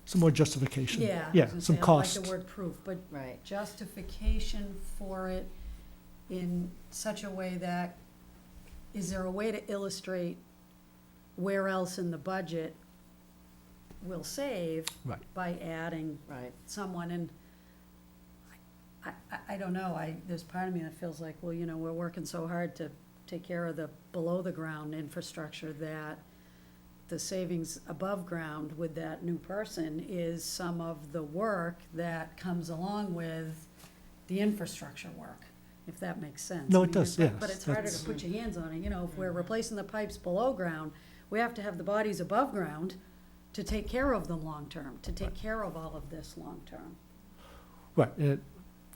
some more justification. yeah. I was Yeah, gonna some say, I don't cost. like the word proof, but Right. justification for it in such a way that, is there a way to illustrate where else in the budget we'll save Right. by adding Right. someone? And I don't know, there's part of me that feels like, well, we're working so hard to take care of the below-the-ground infrastructure that the savings above ground with that new person is some of the work that comes along with the infrastructure work, if that makes sense. No, I it mean, does, it's- yes, But it's harder that's- to put your hands on it, if we're replacing the pipes below ground, we have to have the bodies above ground to take care of them long-term, to take care of all of this long-term. Right,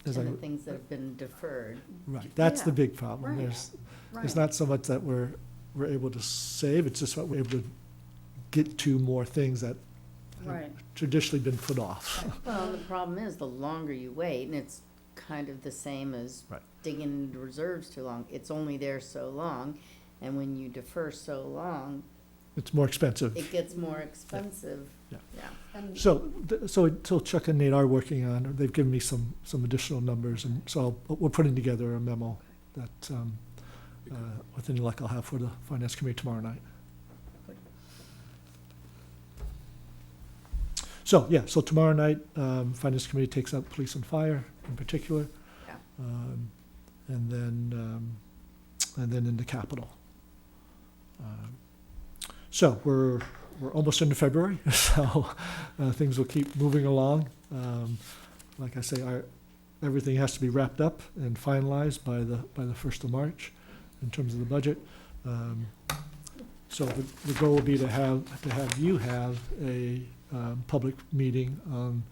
as I, And the things that have been deferred. right, that's the Yeah, big problem. right. It's Right. not so much that we're able to save, it's just that we're able to get to more things that have Right. traditionally been put off. Well, the problem is, the longer you wait, and it's kind of the same as Right. digging into reserves too long, it's only there so long, and when you defer so long, It's more expensive. it gets more expensive. Yeah. Yeah. And So Chuck and Nate are working on, they've given me some additional numbers, and so we're putting together a memo that, with any luck, I'll have for the Finance Committee tomorrow night. So tomorrow night, Finance Committee takes up police and fire in particular. Yeah. And then into capital. So we're almost into February, so things will keep moving along. Like I say, everything has to be wrapped up and finalized by the 1st of March in terms of the budget. So the goal will be to have you have a public meeting on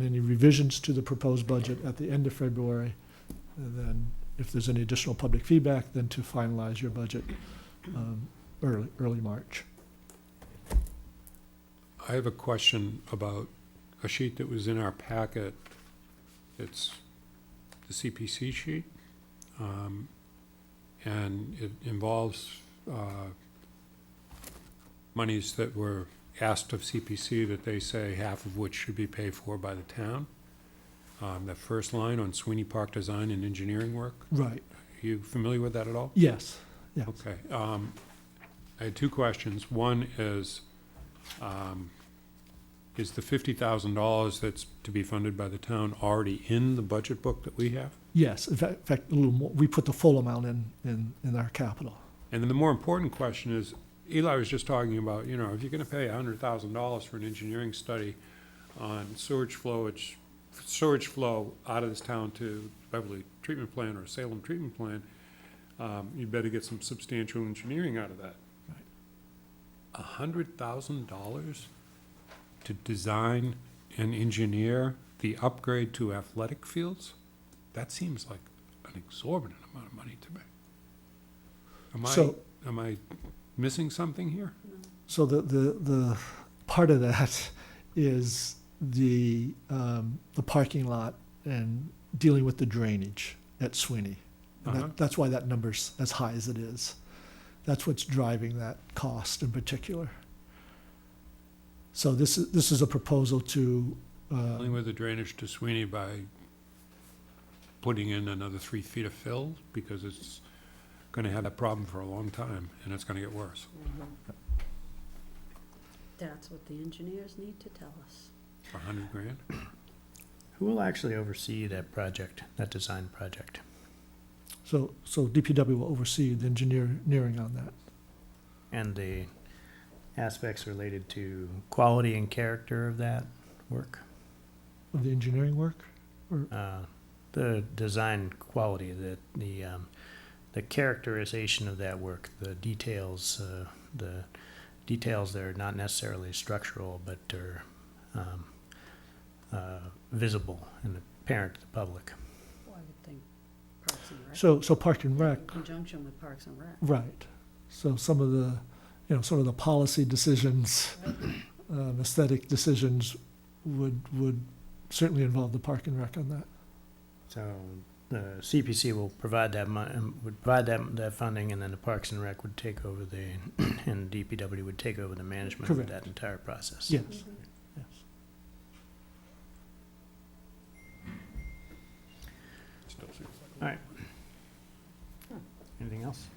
any revisions to the proposed budget at the end of February. And then if there's any additional public feedback, then to finalize your budget early March. I have a question about a sheet that was in our packet. It's the CPC sheet, and it involves monies that were asked of CPC that they say half of which should be paid for by the town. That first line on Sweeney Park design and engineering work, Right, are you familiar with that at all? yes, yeah. Okay, I had two questions. One is the $50,000 that's to be funded by the town already in the budget book that we have? Yes, in fact, a little more, we put the full amount in our capital. And then the more important question is, Eli was just talking about, you know, if you're gonna pay $100,000 for an engineering study on sewage flow out of this town to Beverly Treatment Plant or Salem Treatment Plant, you better get some substantial engineering out of that. $100,000 to design and engineer the upgrade to athletic fields? That seems like an exorbitant amount of money to me. So- Am I missing something here? So the part of that is the parking lot and dealing with the drainage at Sweeney. And Uh-huh. that's why that number's as high as it is. That's what's driving that cost in particular. So this is a proposal to, Dealing with the drainage to Sweeney by putting in another 3 feet of fill, because it's gonna have that problem for a long time, and it's gonna get worse. That's what the engineers need to tell us. For $100,000? Who will actually oversee that project, that design project? so DPW will oversee the engineering on that. And the aspects related to quality and character of that work? Of the engineering work? The design quality, the characterization of that work, the details that are not necessarily structural, but are visible and apparent to the public. Well, I would think Parks and Rec. So Park and Rec, In conjunction with Parks and Rec. right. So some of the, sort of the policy decisions, aesthetic decisions would certainly involve the Park and Rec on that. So the CPC will provide that would provide that funding, and then the Parks and Rec would take over and DPW would take over the management of Correct. that entire process. Yes, yes. Still seems like All right. Anything else?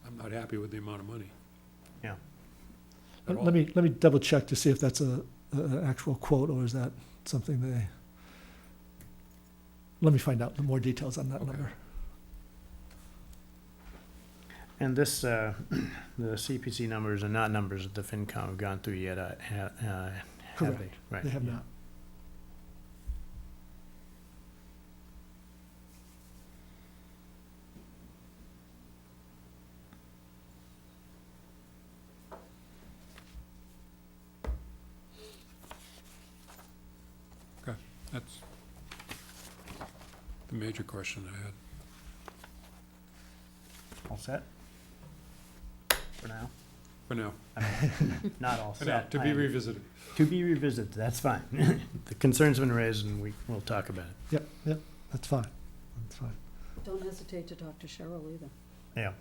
I'm not happy with the amount of money. Yeah. At all. Let me double check to see if that's an actual quote, or is that something let me find out more details on that Okay. number. And this, the CPC numbers are not numbers that the FinCom have gone through yet, have they? Correct. Right. They have not. That's the major question I had. All set? For now? For now. Not all For now, set. to be revisited. To be revisited, that's fine. The concern's been raised and we'll talk about it. Yep, that's fine. That's fine. Don't hesitate to talk to Cheryl either. Yeah.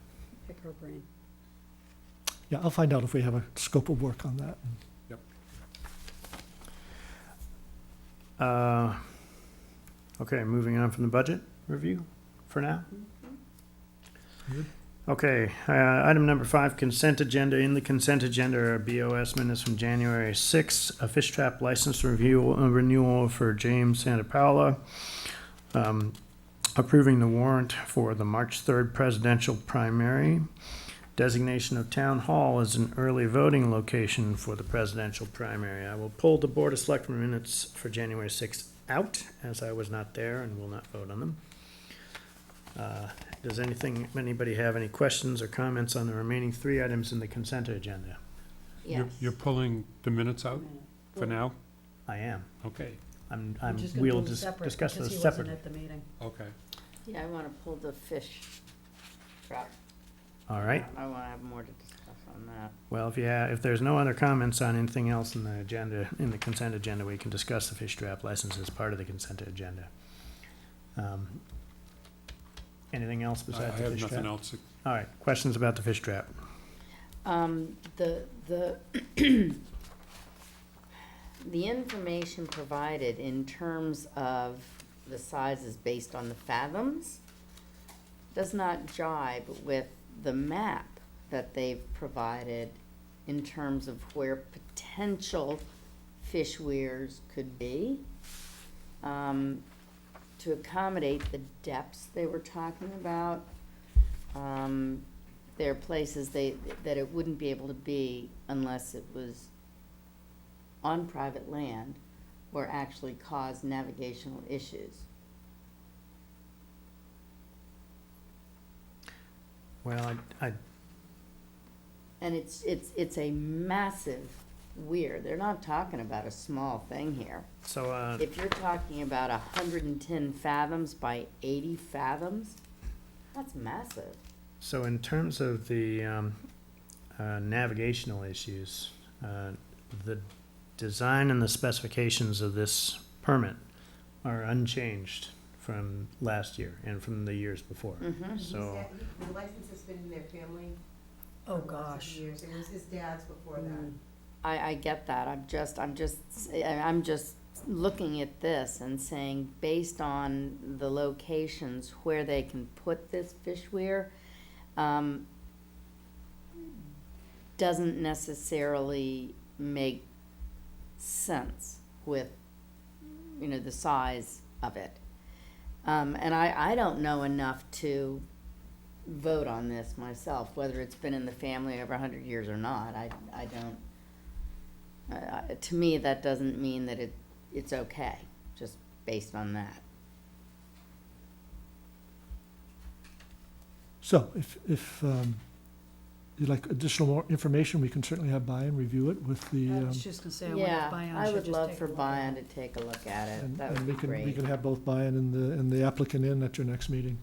Pick her brain. Yeah, I'll find out if we have a scope of work on that. Okay, moving on from the budget review for now. Good. Okay, item number 5, consent agenda. In the consent agenda are BOS minutes from January 6th, a fish trap license renewal for James Santa Paula, approving the warrant for the March 3rd presidential primary, designation of Town Hall as an early voting location for the presidential primary. I will pull the Board of Selectmen minutes for January 6th out, as I was not there and will not vote on them. Does anybody have any questions or comments on the remaining 3 items in the consent agenda? Yes. You're pulling the minutes out for now? I am. Okay, I'm just gonna we'll do them separate discuss because those he wasn't separately. at the meeting. okay. Yeah, I want to pull the fish trap. All right. I want to have more to discuss on that. Well, if there's no other comments on anything else in the agenda, in the consent agenda, we can discuss the fish trap license as part of the consent agenda. Anything else I besides the have fish nothing trap? else All right, questions about the fish trap? The the information provided in terms of the sizes based on the fathoms does not jibe with the map that they've provided in terms of where potential fish weirs could be, to accommodate the depths they were talking about. There are places that it wouldn't be able to be unless it was on private land or actually caused navigational issues. Well, I And it's a massive weir. They're not talking about a small thing here. so, If you're talking about 110 fathoms by 80 fathoms, that's massive. so in terms of the navigational issues, the design and the specifications of this permit are unchanged from last year and from the years before. So, The license has been in their family Oh, for lots of gosh. years. It was his dad's before that. I get that. I'm just looking at this and saying, based on the locations where they can put this fish weir, doesn't necessarily make sense with, the size of it. And I don't know enough to vote on this myself, whether it's been in the family over 100 years or not. I don't. To me, that doesn't mean that it's okay, just based on that. So if you'd like additional more information, we can certainly have Brian review it with the, I was just gonna say, I wonder Yeah, if Bion I should would just love take for a look at Bion to it. take a look at it. and That and would we be can, we great. can have both Brian and the applicant in at your next meeting.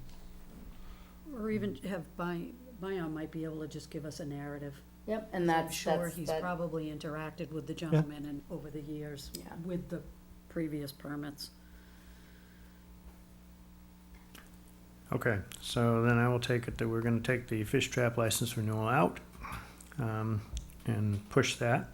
Or even have Bion might be able to just give us a narrative. Yep, and I'm that's, sure he's that, probably interacted with the gentleman and over the years Yeah. with the previous permits. okay, so then I will take it that we're gonna take the fish trap license renewal out, and push that.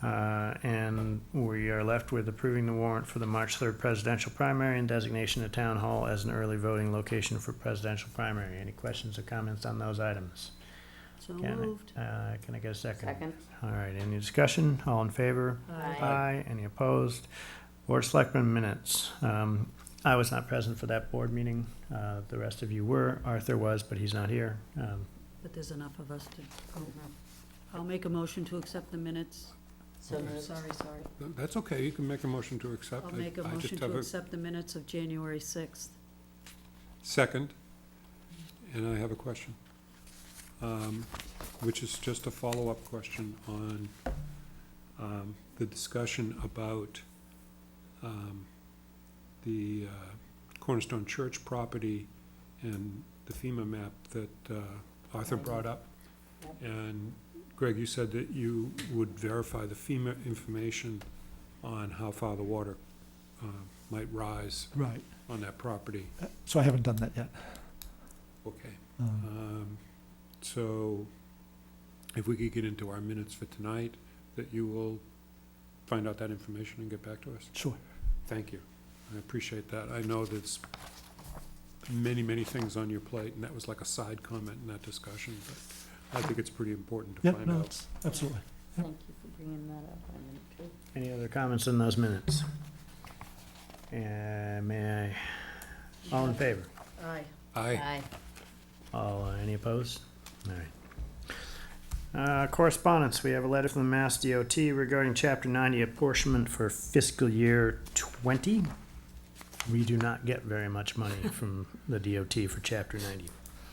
And we are left with approving the warrant for the March 3rd presidential primary and designation of town hall as an early voting location for presidential primary. Any questions or comments on those items? So Can moved. can I get a second? second. All right, any discussion? All in favor? Aye. Any opposed? Board of Selectmen minutes. I was not present for that board meeting. The rest of you were. Arthur was, but he's not here. But there's enough of us to go. I'll make a motion to accept the minutes. So moved. Sorry. That's okay, you can make a motion to accept. I'll make a I just motion have to a accept the minutes of January 6th. second, and I have a question, which is just a follow-up question on the discussion about the Cornerstone Church property and the FEMA map that Arthur brought up. And Greg, you said that you would verify the FEMA information on how far the water might rise Right. on that property. So I haven't done that yet. Okay. Um, So if we could get into our minutes for tonight, that you will find out that information and get back to us? Sure. Thank you. I appreciate that. I know there's many, many things on your plate, and that was like a side comment in that discussion, but I think it's pretty important to Yeah, find no, out. it's, absolutely. Thank you for bringing that up. I meant to. Any other comments on those minutes? May I, all in favor? Aye. Aye. Any opposed? All right. Correspondence, we have a letter from the Mass DOT regarding Chapter 90 apportionment for fiscal year '20. We do not get very much money from the DOT for Chapter 90.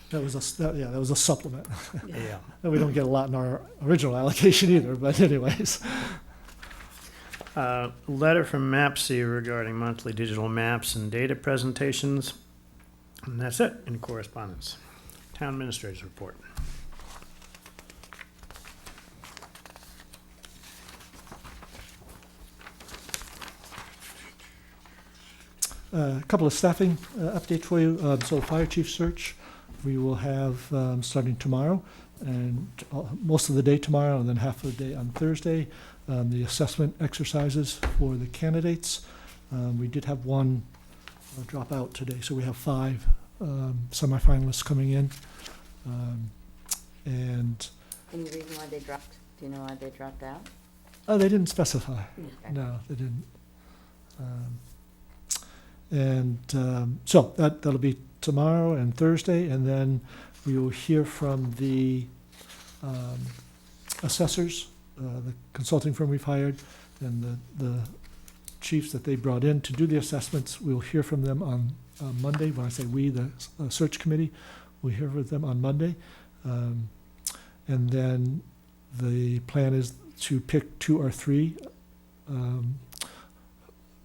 That was that was a supplement. Yeah. And we don't get a lot in our original allocation either, but anyways. Letter from MAPC regarding monthly digital maps and data presentations. And that's it in correspondence. Town Administrator's Report. A couple of staffing updates for you. So fire chief search, we will have, starting tomorrow, and most of the day tomorrow, and then half of the day on Thursday, the assessment exercises for the candidates. We did have one drop out today, so we have 5 semifinalists coming in. And Any reason why they dropped, do you know why they dropped out? they didn't specify. Okay. No, they didn't. So that'll be tomorrow and Thursday, and then we will hear from the assessors, the consulting firm we've hired, and the chiefs that they brought in to do the assessments. We'll hear from them on Monday. When I say we, the search committee, we'll hear from them on Monday. And then the plan is to pick 2 or 3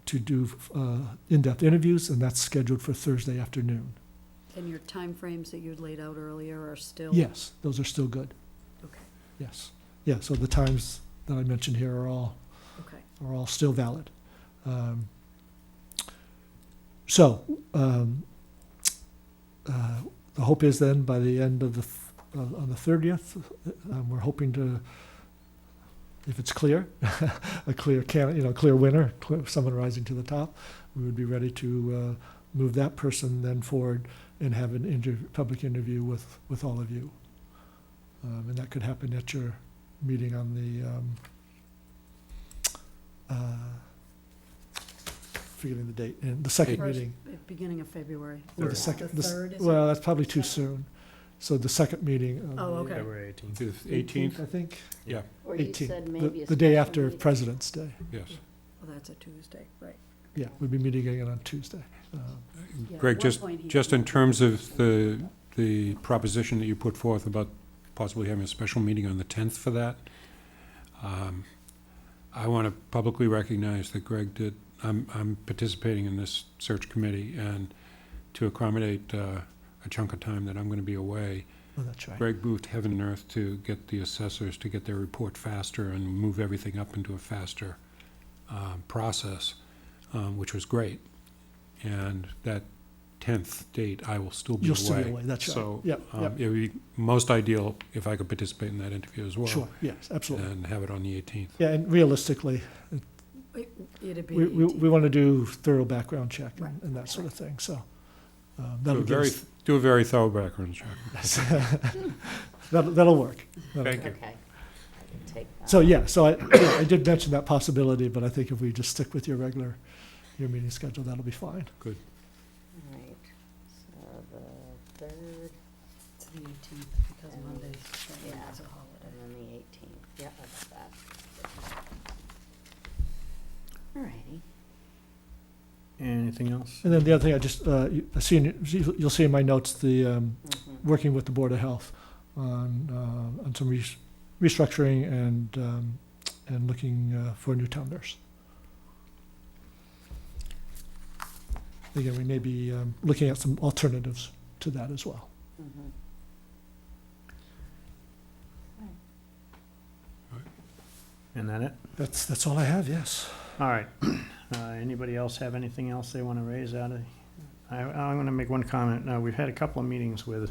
to do in-depth interviews, and that's scheduled for Thursday afternoon. And your timeframes that you'd laid out earlier are still? Yes, those are still good. Okay, Yes. Yeah, so the times that I mentioned here are all still valid. The hope is then by the end of on the 30th, we're hoping to, if it's clear, a clear clear winner, someone rising to the top, we would be ready to move that person then forward and have an public interview with all of you. And that could happen at your meeting on the, forgetting the date, and the second First, meeting. beginning of February. Or the second, The third, is it? well, that's probably too soon. So the second meeting. of Oh, the okay. February 18th. The 18th? I think. Yeah, Or you 18th, said maybe a the day special after meeting. President's Day. yes. Well, that's a Tuesday, right. Yeah, we'll be meeting again on Tuesday. Yeah, at Greg, one just, point he- just in terms of the proposition that you put forth about possibly having a special meeting on the 10th for that, I want to publicly recognize that Greg did, I'm participating in this search committee, and to accommodate a chunk of time that I'm going to be away, Oh, that's right. Greg moved heaven and earth to get the assessors to get their report faster and move everything up into a faster process, which was great. And that 10th date, I will still be away. You'll still be away, that's right. So Yep, yep. it would be most ideal if I could participate in that interview as well. Sure, yes, absolutely. And have it on the 18th. Yeah, and realistically, It'd be we 18th. want to do thorough background check Right. and that sort of thing, so. Do That'll a give very, us, do a very thorough background check. that'll work. That'll Thank you. Okay. I can take that. So, I did mention that possibility, but I think if we just stick with your meeting schedule, that'll be fine. All right, so the 3rd, It's the 18th, because Monday's, Yeah. is a holiday. and then the 18th, yeah, that's that. All righty. Anything else? And then the other thing, I just, you'll see in my notes, the, Mhm. working with the Board of Health on some restructuring and looking for a new town nurse. Again, we may be looking at some alternatives to that as well. Mhm. And that it? That's all I have, yes. All right. Anybody else have anything else they want to raise out of? I'm going to make one comment. We've had a couple of meetings with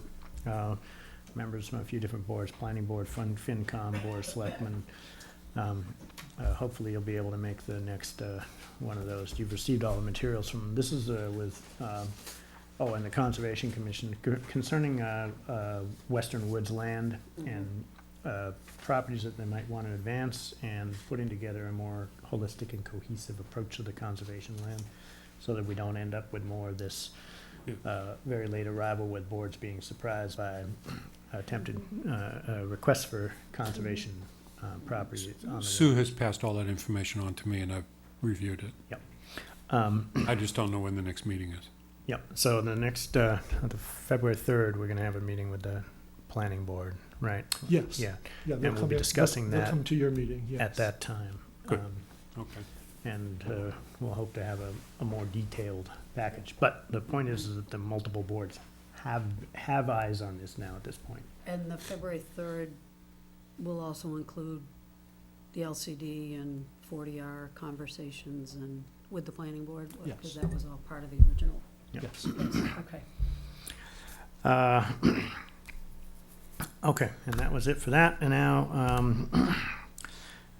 members from a few different boards, Planning Board, FinCom, Board of Selectmen. Hopefully you'll be able to make the next one of those. You've received all the materials from, this is with, and the Conservation Commission concerning Western Woods land and properties that they might want to advance, and putting together a more holistic and cohesive approach to the conservation land, so that we don't end up with more of this very late arrival with boards being surprised by attempted requests for conservation property on the Sue has passed all that information on to me, and I've reviewed it. I just don't know when the next meeting is. Yep, so the next, the February 3rd, we're gonna have a meeting with the planning board, right? Yes. Yeah, Yeah, And they'll we'll come be in- discussing they'll that come to your meeting, yes. at that time. Good. Okay. And we'll hope to have a more detailed package. But the point is that the multiple boards have eyes on this now at this point. And the February 3rd will also include the LCD and 40R conversations and with the planning board? Yes. Because that was all part of the original. Yep. Yes. Okay. Uh, Okay, and that was it for that. And now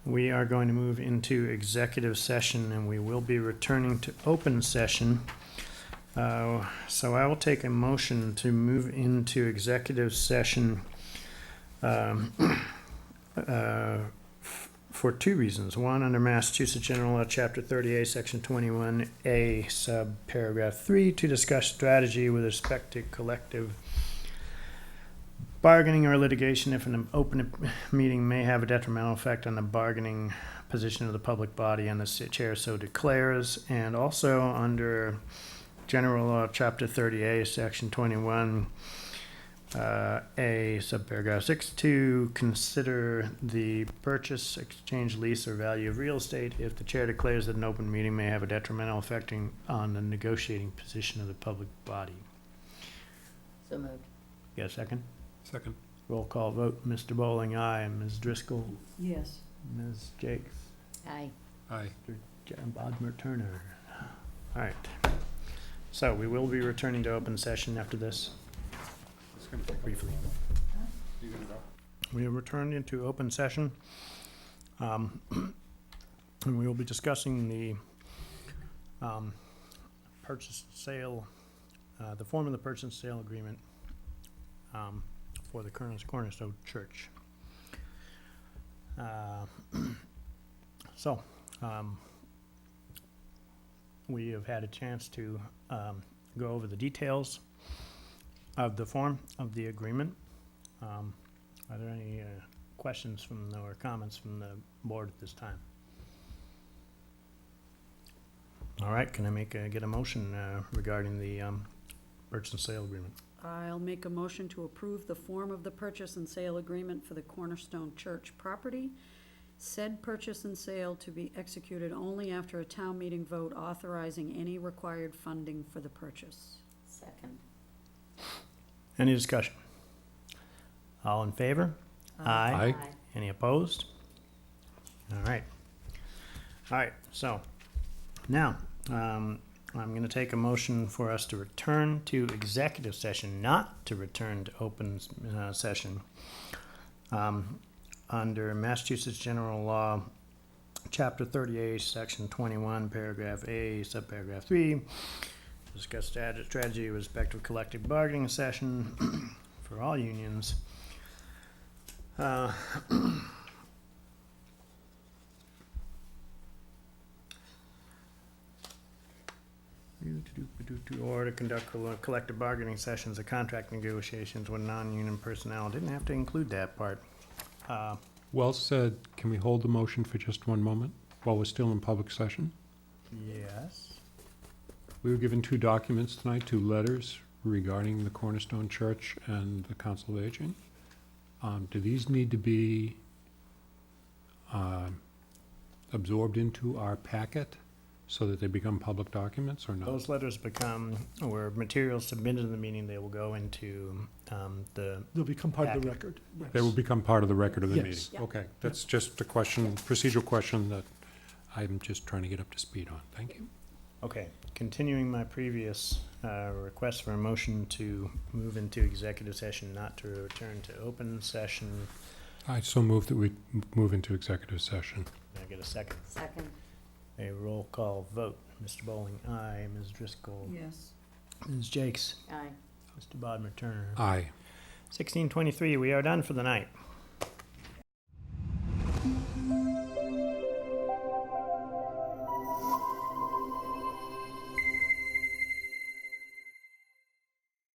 we are going to move into executive session, and we will be returning to open session. So I will take a motion to move into executive session for two reasons. One, under Massachusetts General Law, Chapter 38, Section 21A, subparagraph 3, to discuss strategy with respect to collective bargaining or litigation if an open meeting may have a detrimental effect on the bargaining position of the public body and the chair so declares. And also under General Law, Chapter 38, Section 21, A, subparagraph 6, to consider the purchase, exchange, lease, or value of real estate if the chair declares that an open meeting may have a detrimental effect on the negotiating position of the public body. So moved. Get a second? Second. Roll call vote. Mr. Bowling, aye. Ms. Driscoll, Yes. Ms. Jakes, Aye. Aye. Mr. Bodmer Turner. All right. So we will be returning to open session after this It's gonna take briefly. You gonna go? We have returned into open session. And we will be discussing the purchase and sale, the form of the purchase and sale agreement for the Cornerstone Church. So, we have had a chance to go over the details of the form of the agreement. Are there any questions from or comments from the board at this time? All right, can I get a motion regarding the purchase and sale agreement? I'll make a motion to approve the form of the purchase and sale agreement for the Cornerstone Church property. Said purchase and sale to be executed only after a town meeting vote authorizing any required funding for the purchase. Second. Any discussion? All in favor? Aye. Any opposed? All right. All right, so now, I'm going to take a motion for us to return to executive session, not to return to open session. Under Massachusetts General Law, Chapter 38, Section 21, Paragraph A, subparagraph 3, discuss strategy with respect to collective bargaining session for all unions. Or to conduct collective bargaining sessions or contract negotiations with non-union personnel. Didn't have to include that part. Well said. Can we hold the motion for just one moment while we're still in public session? Yes. We were given two documents tonight, two letters regarding the Cornerstone Church and the Council of Aging. Do these need to be absorbed into our packet so that they become public documents or not? Those letters were materials submitted to the meeting. They will go into the, They'll become part of the Packet. record. yes. They will become part of the record of the Yes. meeting? Yeah. Okay, that's just a question, procedural question that I'm just trying to get up to speed on. Thank you. okay, continuing my previous request for a motion to move into executive session, not to return to open session. I so move that we move into executive session. Can I get a second? Second. A roll call vote. Mr. Bowling, aye. Ms. Driscoll. Yes. Ms. Jakes. Aye. Mr. Bodmer Turner. Aye. 16:23, we are done for the night.